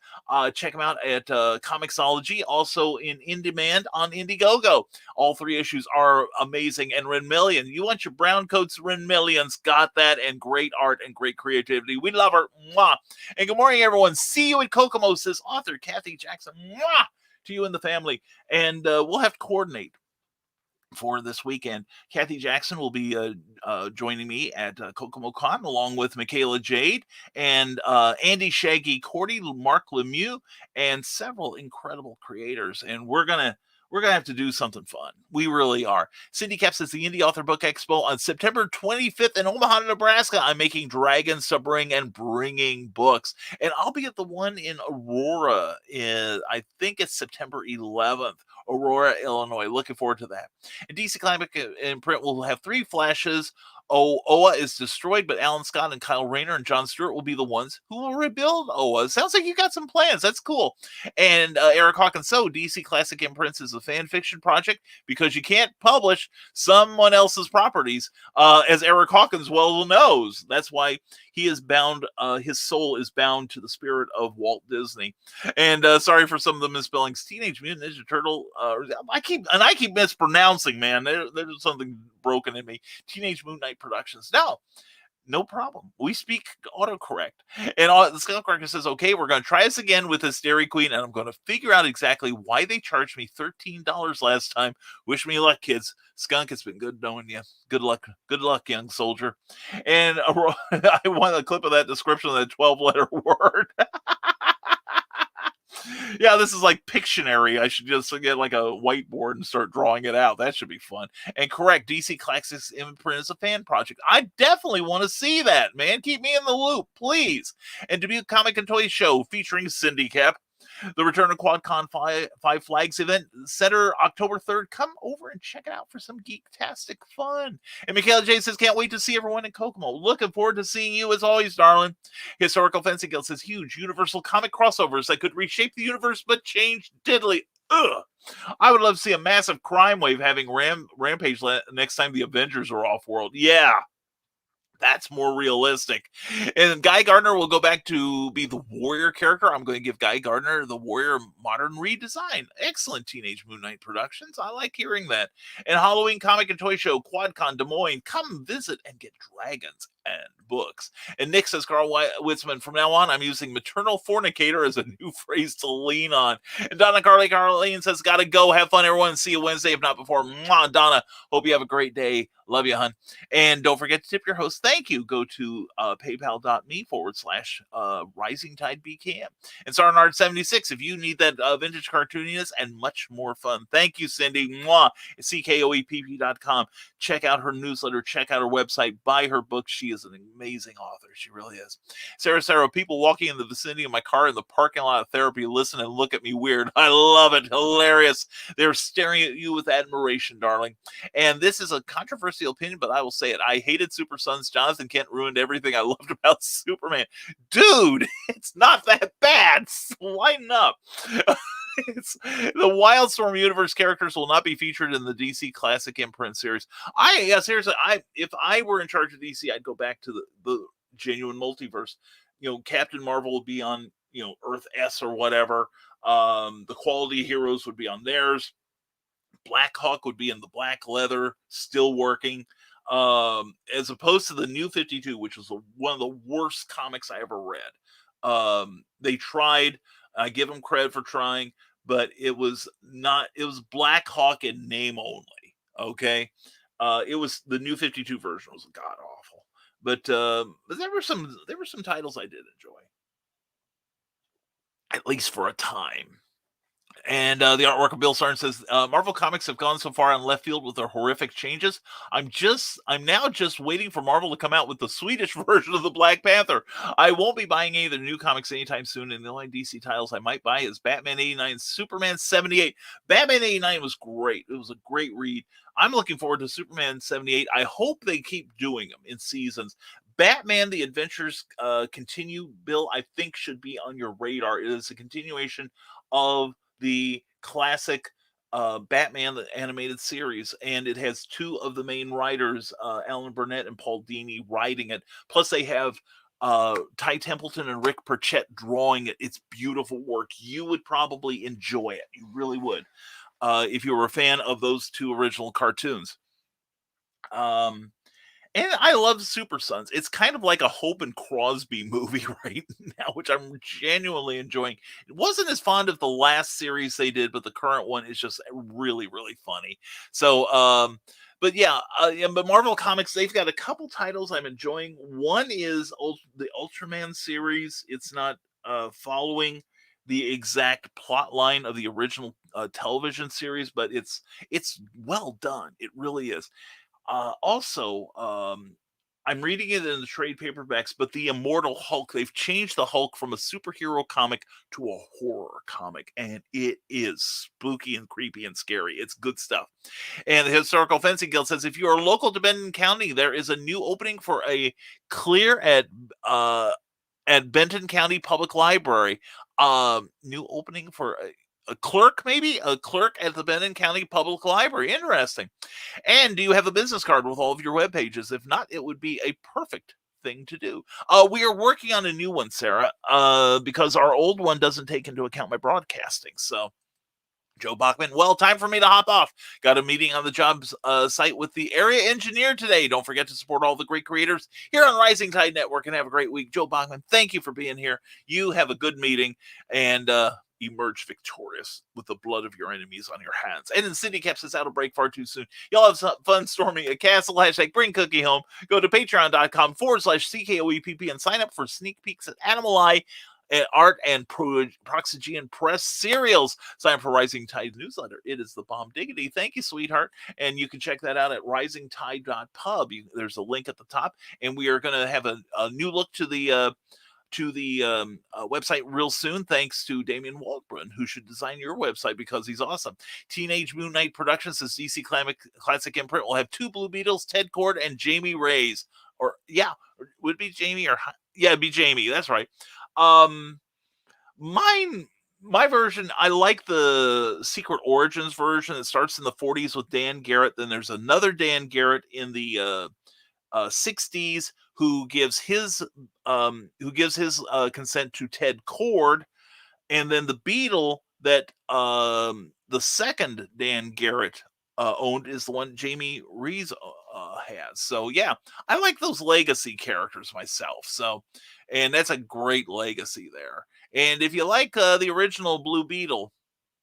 Check him out at Comixology, also in demand on Indiegogo. All 3 issues are amazing. And Ren Million, you want your brown coats, Ren Million's got that, and great art and great creativity. We love her. Mwah. And good morning, everyone. See you at Kokomo, says author Kathy Jackson. Mwah, to you and the family. And we'll have to coordinate for this weekend. Kathy Jackson will be joining me at Kokomo Con, along with Michaela Jade and Andy Shaggy Cordy, Mark Lemieux, and several incredible creators. And we're gonna have to do something fun. We really are. Cindy Kep says the Indie Author Book Expo on September 25th in Omaha, Nebraska. I'm making dragons to bring and bringing books. And I'll be at the one in Aurora I think it's September 11th. Aurora, Illinois. Looking forward to that. And DC Comic Imprint will have 3 flashes. Oa is destroyed, but Alan Scott and Kyle Rayner and John Stewart will be the ones who will rebuild Oa. Sounds like you got some plans. That's cool. And Eric Hawkins, so DC Classic Imprints is a fan fiction project because you can't publish someone else's properties, as Eric Hawkins well knows. That's why he is bound, his soul is bound to the spirit of Walt Disney. And sorry for some of the misspellings. Teenage Mutant Ninja Turtle, I keep mispronouncing, man. There's something broken in me. Teenage Moon Knight Productions. No problem. We speak autocorrect. And the Skunk Cracker says, okay, we're going to try this again with this Dairy Queen, and I'm going to figure out exactly why they charged me $13 last time. Wish me luck, kids. Skunk, it's been good knowing you. Good luck, young soldier. And I want a clip of that description of that 12-letter word. Yeah, this is like Pictionary. I should just get like a whiteboard and start drawing it out. That should be fun. And correct, DC Classics Imprint is a fan project. I definitely want to see that, man. Keep me in the loop, please. And Dubuque Comic and Toy Show featuring Cindy Kep. The return of QuadCon 5 Flags event, Center October 3rd. Come over and check it out for some geek-tastic fun. And Michaela J says, can't wait to see everyone in Kokomo. Looking forward to seeing you as always, darling. Historical Fencing Guild says, huge universal comic crossovers that could reshape the universe but change diddly. Ugh. I would love to see a massive crime wave having rampage next time the Avengers are off-world. Yeah. That's more realistic. And Guy Gardner will go back to be the warrior character. I'm going to give Guy Gardner the warrior modern redesign. Excellent. Teenage Moon Knight Productions. I like hearing that. And Halloween Comic and Toy Show, QuadCon Des Moines. Come visit and get dragons and books. And Nick says, Carl Witzman, from now on, I'm using maternal fornicator as a new phrase to lean on. And Donna Carlene says, gotta go. Have fun, everyone. See you Wednesday, if not before. Mwah, Donna, hope you have a great day. Love you, hun. And don't forget to tip your host. Thank you. Go to paypal.me/Rising Tide BKM. And Sarnard76, if you need that vintage cartooniness and much more fun. Thank you, Cindy. Mwah. CKOEPP.com. Check out her newsletter. Check out her website. Buy her book. She is an amazing author. She really is. Sarah, people walking in the vicinity of my car in the parking lot of therapy listen and look at me weird. I love it. Hilarious. They're staring at you with admiration, darling. And this is a controversial opinion, but I will say it. I hated Super Sons. Jonathan Kent ruined everything I loved about Superman. Dude, it's not that bad. Lighten up. The Wildstorm universe characters will not be featured in the DC Classic Imprint series. Seriously, if I were in charge of DC, I'd go back to the genuine multiverse. Captain Marvel would be on, Earth S or whatever. The Quality Heroes would be on theirs. Black Hawk would be in the black leather, still working. As opposed to the New 52, which was one of the worst comics I ever read. They tried. I give them credit for trying, but it was not. It was Black Hawk in name only. Okay, it was the New 52 version was god awful, but there were some titles I did enjoy, at least for a time. And the artwork of Bill Sarn says Marvel Comics have gone so far on left field with their horrific changes. I'm now just waiting for Marvel to come out with the Swedish version of the Black Panther. I won't be buying any of their new comics anytime soon, and the only DC titles I might buy is Batman 89 and Superman 78. Batman 89 was great. It was a great read. I'm looking forward to Superman 78. I hope they keep doing them in seasons. Batman: The Adventures continue, Bill, I think should be on your radar. It is a continuation of the classic Batman the animated series, and it has two of the main writers, Alan Burnett and Paul Dini, writing it. Plus, they have Ty Templeton and Rick Perchette drawing it. It's beautiful work. You would probably enjoy it. You really would, if you were a fan of those two original cartoons. And I love Super Sons. It's kind of like a Hope and Crosby movie right now, which I'm genuinely enjoying. It wasn't as fond of the last series they did, but the current one is just really, really funny. So, but yeah, but Marvel Comics, they've got a couple titles I'm enjoying. One is the Ultraman series. It's not following the exact plot line of the original television series, but it's well done. It really is. Also, I'm reading it in the trade paperbacks, but the Immortal Hulk, they've changed the Hulk from a superhero comic to a horror comic, and it is spooky and creepy and scary. It's good stuff. And the Historical Fencing Guild says, if you are local to Benton County, there is a new opening for a clear at Benton County Public Library. New opening for a clerk, maybe a clerk at the Benton County Public Library. Interesting. And do you have a business card with all of your web pages? If not, it would be a perfect thing to do. We are working on a new one, Sarah, because our old one doesn't take into account my broadcasting. So, Joe Bachman, well, time for me to hop off. Got a meeting on the jobs site with the area engineer today. Don't forget to support all the great creators here on Rising Tide Network and have a great week. Joe Bachman, thank you for being here. You have a good meeting and emerge victorious with the blood of your enemies on your hands. And then Cindy kept us out of break far too soon. Y'all have some fun storming a castle. # bring cookie home. Go to patreon.com/CKOEPP and sign up for sneak peeks at Animal Eye, Art, and Proxygen Press serials. Sign up for Rising Tide newsletter. It is the bomb diggity. Thank you, sweetheart. And you can check that out at risingtide.pub. There's a link at the top. And we are going to have a new look to the website real soon, thanks to Damian Waldron, who should design your website because he's awesome. Teenage Moon Knight Productions says DC Classic Imprint will have 2 Blue Beetles, Ted Cord, and Jamie Rays. Or, yeah, would it be Jamie or... Yeah, it'd be Jamie. That's right. My version, I like the Secret Origins version. It starts in the 40s with Dan Garrett. Then there's another Dan Garrett in the 60s who gives his consent to Ted Cord, and then the Beetle that the second Dan Garrett owned is the one Jamie Rees has. So yeah, I like those legacy characters myself. So, and that's a great legacy there. And if you like the original Blue Beetle,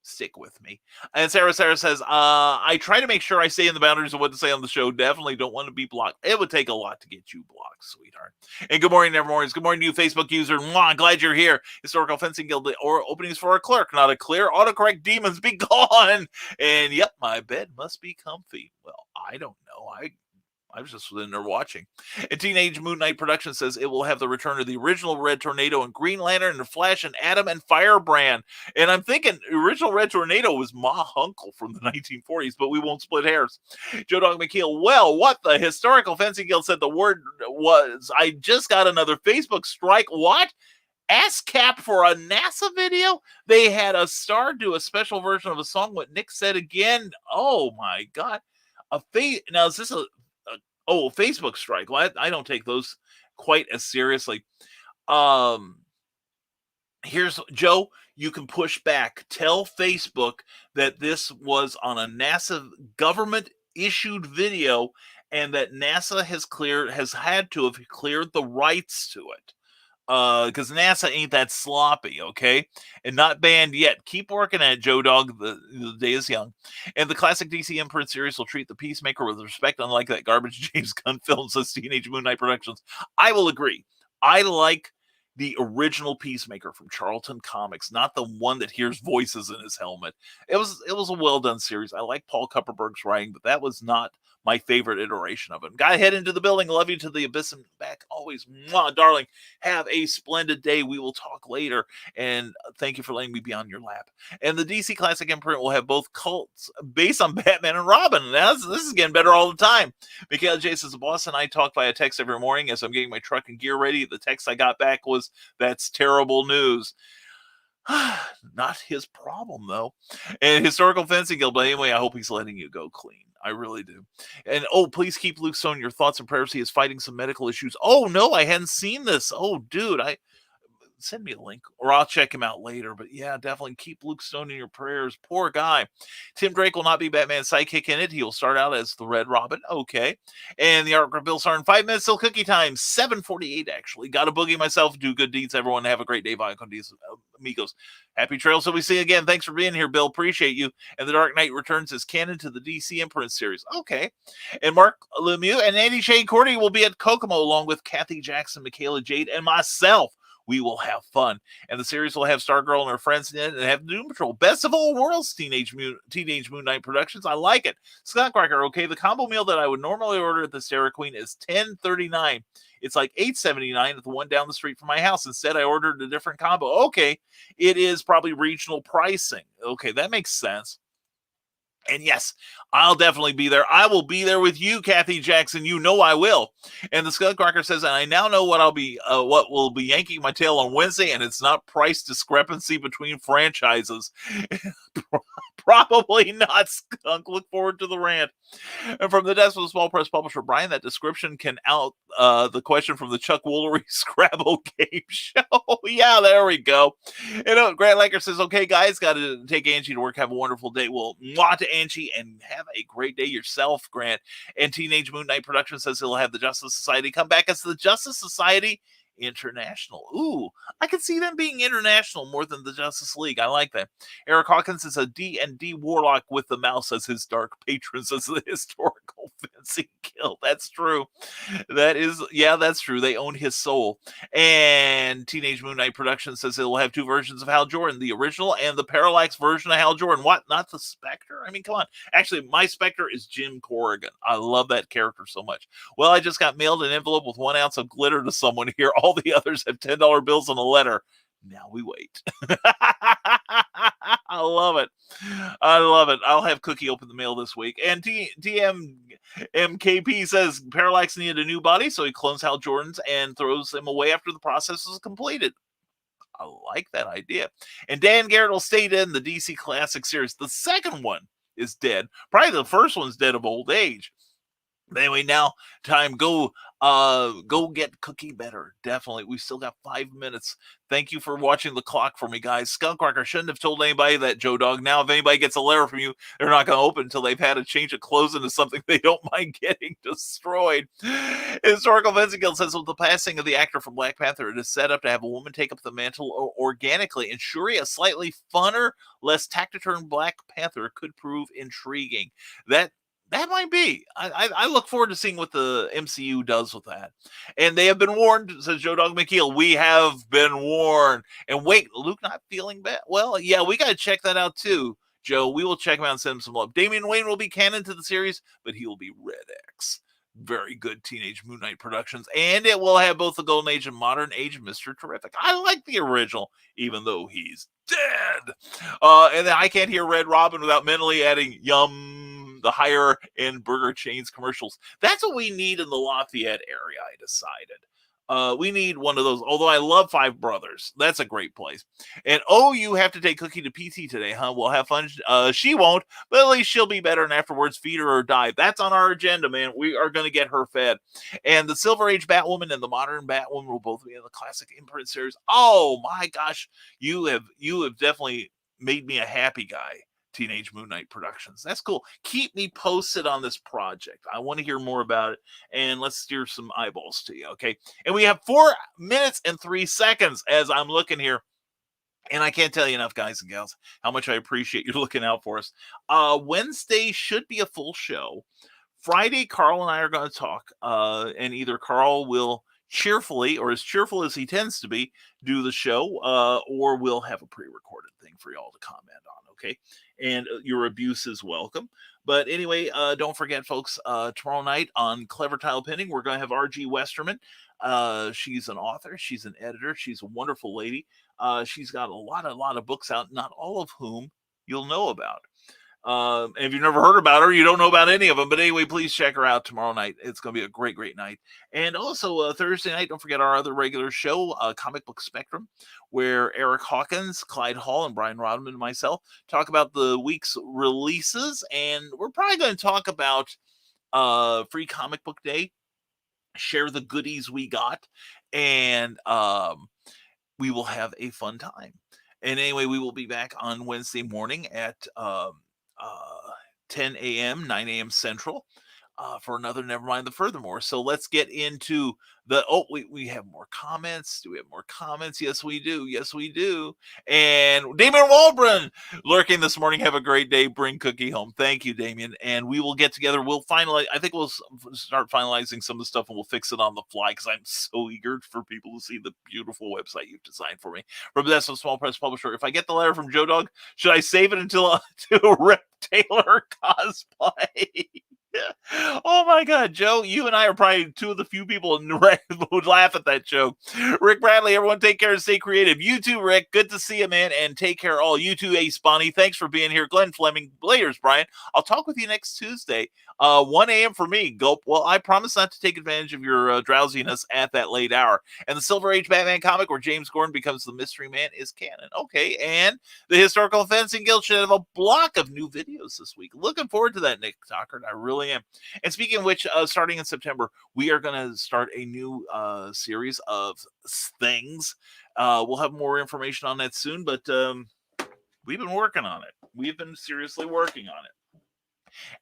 stick with me. And Sarah says, I try to make sure I stay in the boundaries of what to say on the show. Definitely don't want to be blocked. It would take a lot to get you blocked, sweetheart. And good morning, Nevermornings. Good morning to you, Facebook user. Mwah, glad you're here. Historical Fencing Guild or openings for a clerk. Not a clear. Autocorrect demons be gone. And yep, my bed must be comfy. Well, I don't know. I was just sitting there watching. And Teenage Moon Knight Production says it will have the return of the original Red Tornado and Green Lantern and Flash and Atom and Firebrand. And I'm thinking original Red Tornado was Ma Hunkel from the 1940s, but we won't split hairs. Joe Dog McKeel, well, what the Historical Fencing Guild said the word was, I just got another Facebook strike. What? ASCAP for a NASA video? They had a star do a special version of a song. What Nick said again. Oh my God. Now, is this a Facebook strike? Well, I don't take those quite as seriously. Here's Joe. you can push back. Tell Facebook that this was on a NASA government issued video and that NASA has had to have cleared the rights to it. Because NASA ain't that sloppy, okay? And not banned yet. Keep working at it, Joe Dog. The day is young. And the classic DC Imprint series will treat the Peacemaker with respect, unlike that garbage James Gunn film, says Teenage Moon Knight Productions. I will agree. I like the original Peacemaker from Charlton Comics, not the one that hears voices in his helmet. It was a well-done series. I like Paul Kupperberg's writing, but that was not my favorite iteration of it. Gotta head into the building. Love you to the abyss and back always. Mwah, darling. Have a splendid day. We will talk later. And thank you for letting me be on your lap. And the DC Classic imprint will have both cults based on Batman and Robin. Now, this is getting better all the time. Mikhail J says, the boss and I talk via text every morning as I'm getting my truck and gear ready. The text I got back was, that's terrible news. Not his problem, though. And Historical Fencing Guild, but anyway, I hope he's letting you go clean. I really do. And please keep Luke Stone your thoughts and prayers. He is fighting some medical issues. Oh no, I hadn't seen this. Oh dude, send me a link or I'll check him out later. But yeah, definitely keep Luke Stone in your prayers. Poor guy. Tim Drake will not be Batman's sidekick in it. He will start out as the Red Robin. Okay. And the artwork Bill Sarn, 5 minutes till cookie time. 7:48 actually. Got to boogie myself. Do good deeds. Everyone have a great day. Vaya con Dios, amigos. Happy trails till we see you again. Thanks for being here, Bill. Appreciate you. And The Dark Knight Returns as canon to the DC Imprint series. Okay. And Mark Lemieux and Andy Shane Cordy will be at Kokomo along with Kathy Jackson, Michaela Jade, and myself. We will have fun. And the series will have Stargirl and her friends in it and have Doom Patrol. Best of all worlds, Teenage Moon Knight Productions. I like it. Scott Cracker, okay, the combo meal that I would normally order at the Dairy Queen is $10.39. It's like $8.79 at the one down the street from my house. Instead, I ordered a different combo. Okay, it is probably regional pricing. Okay, that makes sense. And yes, I'll definitely be there. I will be there with you, Kathy Jackson. You know I will. And the Skull Cracker says, and I now know what will be yanking my tail on Wednesday, and it's not price discrepancy between franchises. Probably not, Skunk. Look forward to the rant. And from the desk of the small press publisher, Brian, that description can out the question from the Chuck Woolery Scrabble game show. Yeah, there we go. Grant Laker says, okay, guys, got to take Angie to work. Have a wonderful day. Well, mwah to Angie, and have a great day yourself, Grant. And Teenage Moon Knight Production says he'll have the Justice Society come back as the Justice Society International. Ooh, I could see them being international more than the Justice League. I like that. Eric Hawkins is a D&D warlock with the mouse as his dark patron, says the Historical Fencing Guild. That's true. That's true. They own his soul. And Teenage Moon Knight Productions says it will have two versions of Hal Jordan, the original and the Parallax version of Hal Jordan. What? Not the Spectre? I mean, come on. Actually, my Spectre is Jim Corrigan. I love that character so much. Well, I just got mailed an envelope with 1 ounce of glitter to someone here. All the others have $10 bills and a letter. Now we wait. I love it. I love it. I'll have Cookie open the mail this week. And TMKP says Parallax needed a new body, so he clones Hal Jordan's and throws them away after the process is completed. I like that idea. And Dan Garrett will stay dead in the DC Classic series. The second one is dead. Probably the first one's dead of old age. Anyway, now time go get Cookie better. Definitely. We still got 5 minutes. Thank you for watching the clock for me, guys. Skunkcracker shouldn't have told anybody that, Joe Dog. Now, if anybody gets a letter from you, they're not going to open until they've had a change of clothes into something they don't mind getting destroyed. Historical Fencing Guild says with the passing of the actor from Black Panther, it is set up to have a woman take up the mantle organically. And Shuri, a slightly funner, less taciturn Black Panther, could prove intriguing. That might be. I look forward to seeing what the MCU does with that. And they have been warned, says Joe Dog McKeel. We have been warned. And wait, Luke not feeling bad? Well, yeah, we got to check that out too, Joe. We will check him out and send him some love. Damian Wayne will be canon to the series, but he will be Red X. Very good Teenage Moon Knight Productions. And it will have both the Golden Age and Modern Age Mr. Terrific. I like the original, even though he's dead. And then I can't hear Red Robin without mentally adding yum. The higher end burger chains commercials. That's what we need in the Lafayette area, I decided. We need one of those. Although I love Five Brothers. That's a great place. And oh, you have to take Cookie to PT today, huh? We'll have fun. She won't, but at least she'll be better. And afterwards, feed her or die. That's on our agenda, man. We are going to get her fed. And the Silver Age Batwoman and the modern Batwoman will both be in the classic imprint series. Oh my gosh, you have definitely made me a happy guy. Teenage Moon Knight Productions. That's cool. Keep me posted on this project. I want to hear more about it, and let's steer some eyeballs to you, okay? And we have 4 minutes and 3 seconds as I'm looking here, and I can't tell you enough, guys and gals, how much I appreciate you looking out for us. Wednesday should be a full show. Friday, Carl and I are going to talk, and either Carl will cheerfully, or as cheerful as he tends to be, do the show, or we'll have a pre-recorded thing for y'all to comment on, okay? And your abuse is welcome. But anyway, don't forget, folks, tomorrow night on Clever Tile Pinning, we're going to have R.G. Westerman. She's an author. She's an editor. She's a wonderful lady. She's got a lot of books out, not all of whom you'll know about. And if you've never heard about her, you don't know about any of them. But anyway, please check her out tomorrow night. It's going to be a great, great night. And also Thursday night, don't forget our other regular show, Comic Book Spectrum, where Eric Hawkins, Clyde Hall, and Brian Rodman and myself talk about the week's releases. And we're probably going to talk about Free Comic Book Day, share the goodies we got, and we will have a fun time. And anyway, we will be back on Wednesday morning at 10 a.m., 9 a.m. Central for another Nevermind the Furthermore. So let's get into the, we have more comments. Do we have more comments? Yes, we do. Yes, we do. And Damien Waldron lurking this morning. Have a great day. Bring Cookie home. Thank you, Damien. And we will get together. We'll finalize, I think we'll start finalizing some of the stuff and we'll fix it on the fly because I'm so eager for people to see the beautiful website you've designed for me. From that's a small press publisher. If I get the letter from Joe Dog, should I save it until to Rip Taylor cosplay? Oh my God, Joe, you and I are probably two of the few people who would laugh at that joke. Rick Bradley, everyone take care and stay creative. You too, Rick. Good to see you, man. And take care all. You too, Ace Bonnie. Thanks for being here. Glenn Fleming, Layers, Brian. I'll talk with you next Tuesday. 1 a.m. for me. Gulp. Well, I promise not to take advantage of your drowsiness at that late hour. And the Silver Age Batman comic where James Gordon becomes the mystery man is canon. Okay. And the Historical Fencing Guild should have a block of new videos this week. Looking forward to that, Nick Tockard. I really am. And speaking of which, starting in September, we are going to start a new series of things. We'll have more information on that soon, but we've been working on it. We've been seriously working on it.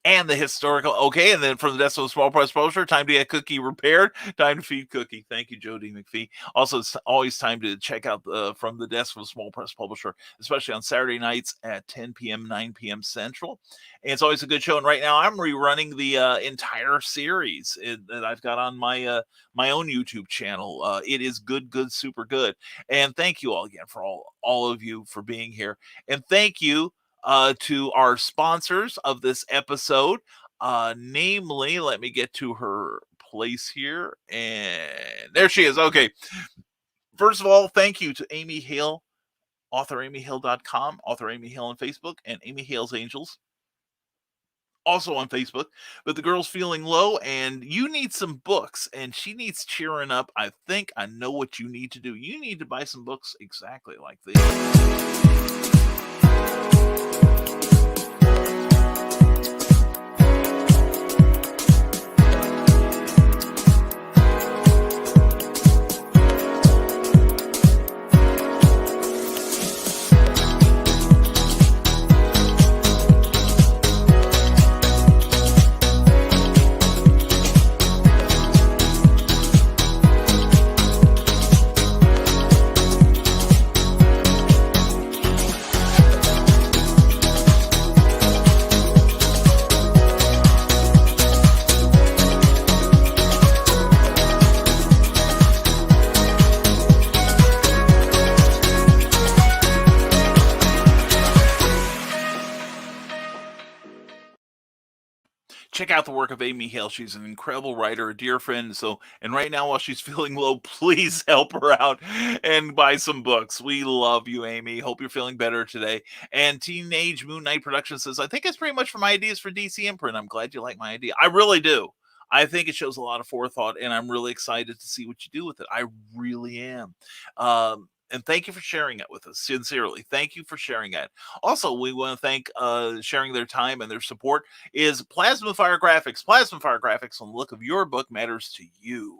And the historical, okay, and then from the desk of a small press publisher, time to get Cookie repaired, time to feed Cookie. Thank you, Joe D. McPhee. Also, it's always time to check out from the desk of a small press publisher, especially on Saturday nights at 10 p.m., 9 p.m. Central. And it's always a good show. And right now, I'm rerunning the entire series that I've got on my my own YouTube channel. It is good, super good. And thank you all again for all of you for being here. And thank you to our sponsors of this episode, namely, let me get to her place here, and there she is. Okay, first of all, thank you to Amy Hale, AuthorAmyHale.com, Author Amy Hale on Facebook, and Amy Hale's Angels, also on Facebook. But the girl's feeling low, and you need some books, and she needs cheering up. I think I know what you need to do. You need to buy some books exactly like this. Check out the work of Amy Hale. She's an incredible writer, a dear friend. So, and right now, while she's feeling low, please help her out and buy some books. We love you, Amy. Hope you're feeling better today. And Teenage Moon Knight Productions says, I think it's pretty much for my ideas for DC Imprint. I'm glad you like my idea. I really do. I think it shows a lot of forethought, and I'm really excited to see what you do with it. I really am. And thank you for sharing it with us. Sincerely, thank you for sharing it. Also, we want to thank sharing their time and their support is Plasma Fire Graphics. Plasma Fire Graphics, on the look of your book matters to you.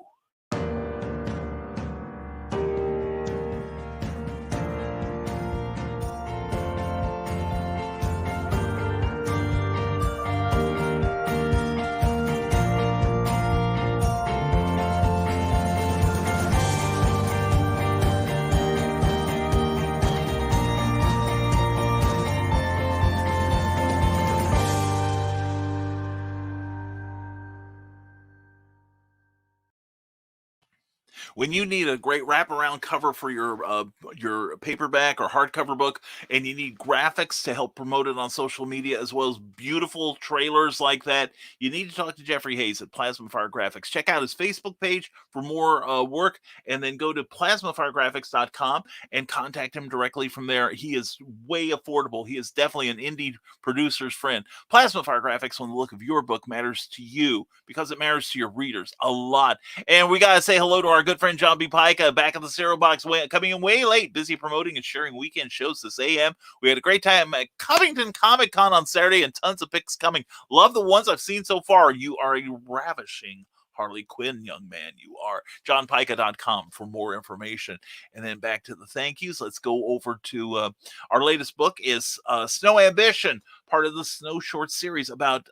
When you need a great wraparound cover for your paperback or hardcover book, and you need graphics to help promote it on social media, as well as beautiful trailers like that, you need to talk to Jeffrey Hayes at Plasma Fire Graphics. Check out his Facebook page for more work, and then go to plasmafiregraphics.com and contact him directly from there. He is way affordable. He is definitely an indie producer's friend. Plasma Fire Graphics, when the look of your book matters to you, because it matters to your readers a lot. And we got to say hello to our good friend John B. Pike, back at the Cereal Box, coming in way late, busy promoting and sharing weekend shows this AM. We had a great time at Covington Comic Con on Saturday, and tons of picks coming. Love the ones I've seen so far. You are a ravishing Harley Quinn, young man, you are. JohnPica.com for more information. And then back to the thank yous. Let's go over to our latest book is Snow Ambition, part of the Snow short series about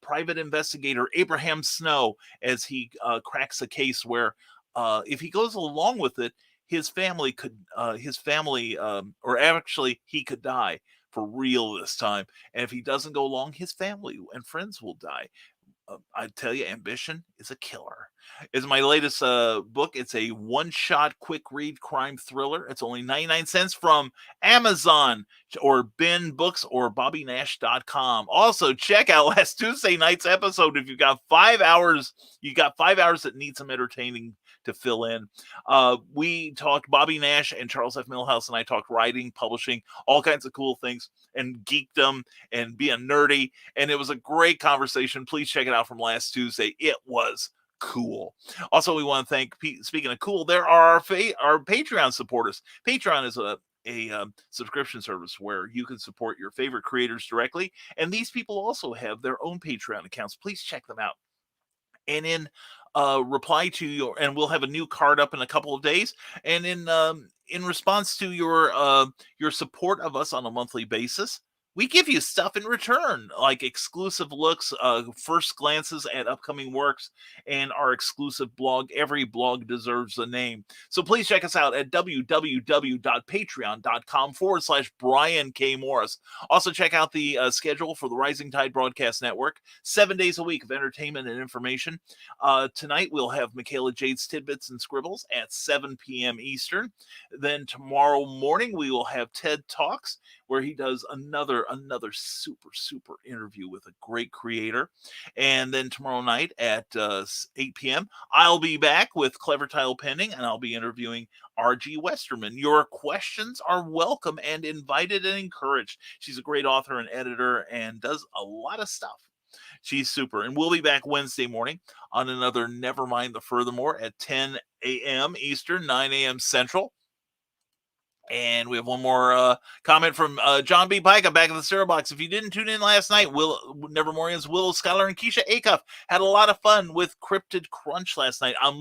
private investigator Abraham Snow, as he cracks a case where if he goes along with it, his family could, or actually he could die for real this time. And if he doesn't go along, his family and friends will die. I tell you, Ambition is a killer. It's my latest book. It's a one-shot, quick-read crime thriller. It's only 99 cents from Amazon or Ben Books or BobbyNash.com. Also, check out last Tuesday night's episode. If you've got 5 hours, that need some entertaining to fill in. We talked, Bobby Nash and Charles F. Millhouse and I talked writing, publishing, all kinds of cool things, and geekdom and being nerdy. And it was a great conversation. Please check it out from last Tuesday. It was cool. Also, we want to thank, speaking of cool, there are our Patreon supporters. Patreon is a subscription service where you can support your favorite creators directly. And these people also have their own Patreon accounts. Please check them out. And in reply to your, and we'll have a new card up in a couple of days. And in response to your support of us on a monthly basis, we give you stuff in return, like exclusive looks, first glances at upcoming works, and our exclusive blog. Every blog deserves a name. So please check us out at www.patreon.com/Brian K. Morris. Also check out the schedule for the Rising Tide Broadcast Network. 7 days a week of entertainment and information. Tonight we'll have Michaela Jade's Tidbits and Scribbles at 7 p.m. Eastern. Then tomorrow morning we will have Ted Talks, where he does another super interview with a great creator. And then tomorrow night at 8 p.m., I'll be back with Clever Title Pending, and I'll be interviewing R.G. Westerman. Your questions are welcome and invited and encouraged. She's a great author and editor and does a lot of stuff. She's super. And we'll be back Wednesday morning on another Nevermind the Furthermore at 10 a.m. Eastern, 9 a.m. Central. And we have one more comment from John B. Pike. I'm back in the Cereal Box. If you didn't tune in last night, Nevermorians Willow Scholar and Keisha Acuff had a lot of fun with Cryptid Crunch last night. I'm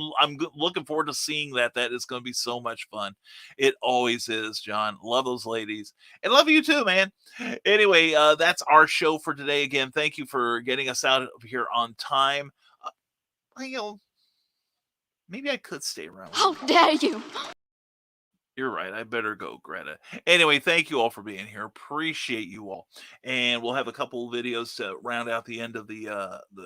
looking forward to seeing that. That is going to be so much fun. It always is, John. Love those ladies. And love you too, man. Anyway, that's our show for today. Again, thank you for getting us out of here on time. Maybe I could stay around. How dare you! You're right. I better go, Greta. Anyway, thank you all for being here. Appreciate you all. And we'll have a couple of videos to round out the end of the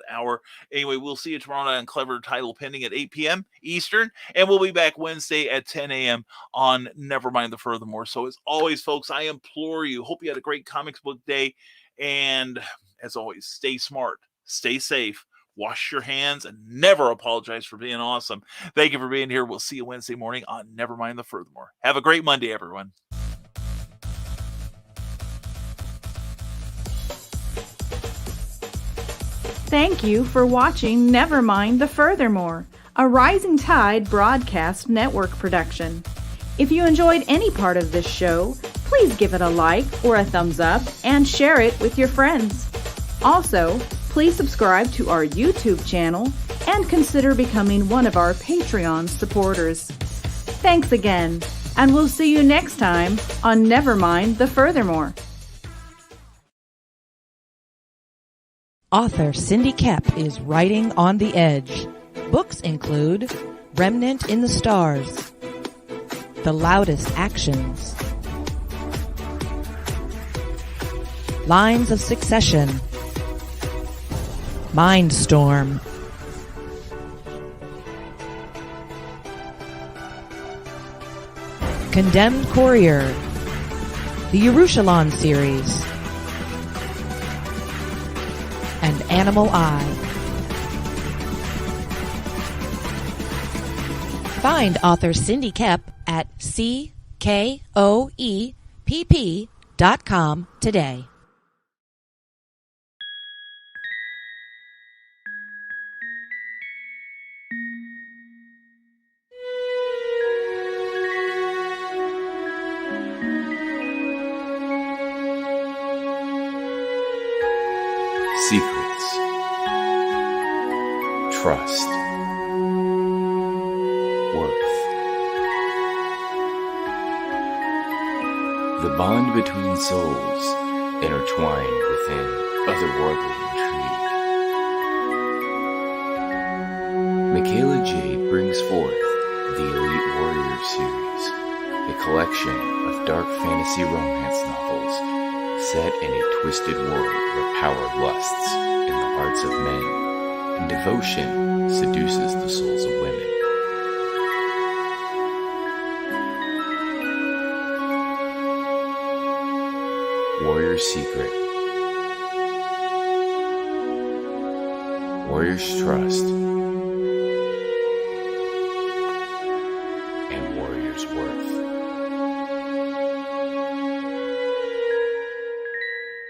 hour. Anyway, we'll see you tomorrow night on Clever Title Pending at 8 p.m. Eastern. And we'll be back Wednesday at 10 a.m. on Nevermind the Furthermore. So as always, folks, I implore you, hope you had a great comics book day. And as always, stay smart, stay safe, wash your hands, and never apologize for being awesome. Thank you for being here. We'll see you Wednesday morning on Nevermind the Furthermore. Have a great Monday, everyone. Thank you for watching Nevermind the Furthermore, a Rising Tide broadcast network production. If you enjoyed any part of this show, please give it a like or a thumbs up and share it with your friends. Also, please subscribe to our YouTube channel and consider becoming one of our Patreon supporters. Thanks again, and we'll see you next time on Nevermind the Furthermore. Author Cindy Kep is writing on the edge. Books include Remnant in the Stars, The Loudest Actions, Lines of Succession, Mindstorm, Condemned Courier, the Yerushalayim series, and Animal Eye. Find author Cindy Kep at CKOEPP.com today. Secrets, trust, worth. The bond between souls intertwined within otherworldly intrigue. Michaela Jade brings forth the Elite Warrior series, a collection of dark fantasy romance novels set in a twisted world where power lusts in the hearts of men and devotion seduces the souls of women. Warrior's Secret, Warrior's Trust, and Warrior's Worth.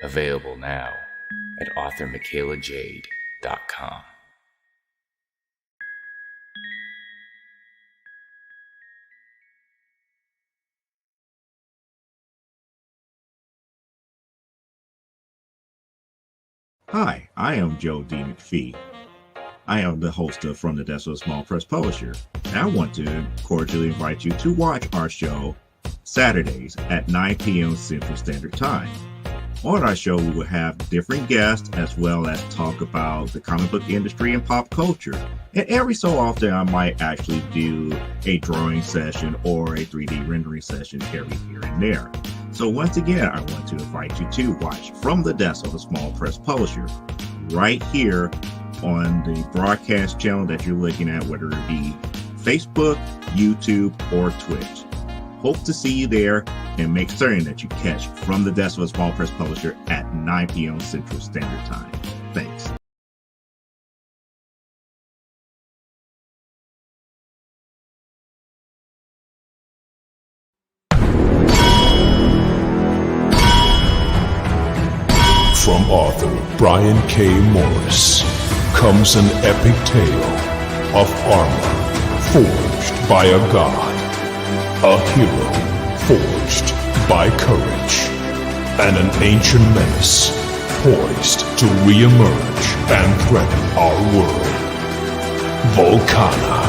Available now at authormichaelajade.com. Hi, I am Joe D. McPhee. I am the host of From the Desk of a Small Press Publisher, and I want to cordially invite you to watch our show Saturdays at 9 p.m. Central Standard Time. On our show, we will have different guests as well as talk about the comic book industry and pop culture. And every so often, I might actually do a drawing session or a 3D rendering session every here and there. So once again, I want to invite you to watch From the Desk of a Small Press Publisher right here on the broadcast channel that you're looking at, whether it be Facebook, YouTube, or Twitch. Hope to see you there, and make certain that you catch From the Desk of a Small Press Publisher at 9 p.m. Central Standard Time. Thanks. From author Brian K. Morris comes an epic tale of armor forged by a god. A hero forged by courage, and an ancient menace poised to re-emerge and threaten our world. Volcana,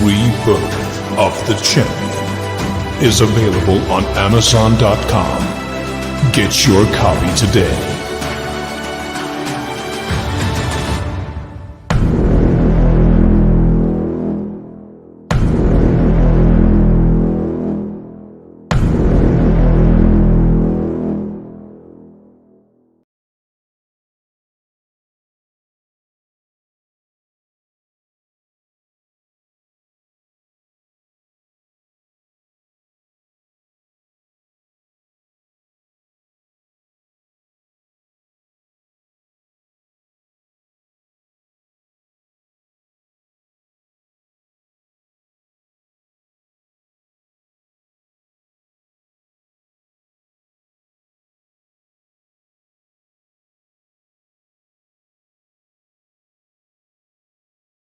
Rebirth of the Champion, is available on Amazon.com. Get your copy today.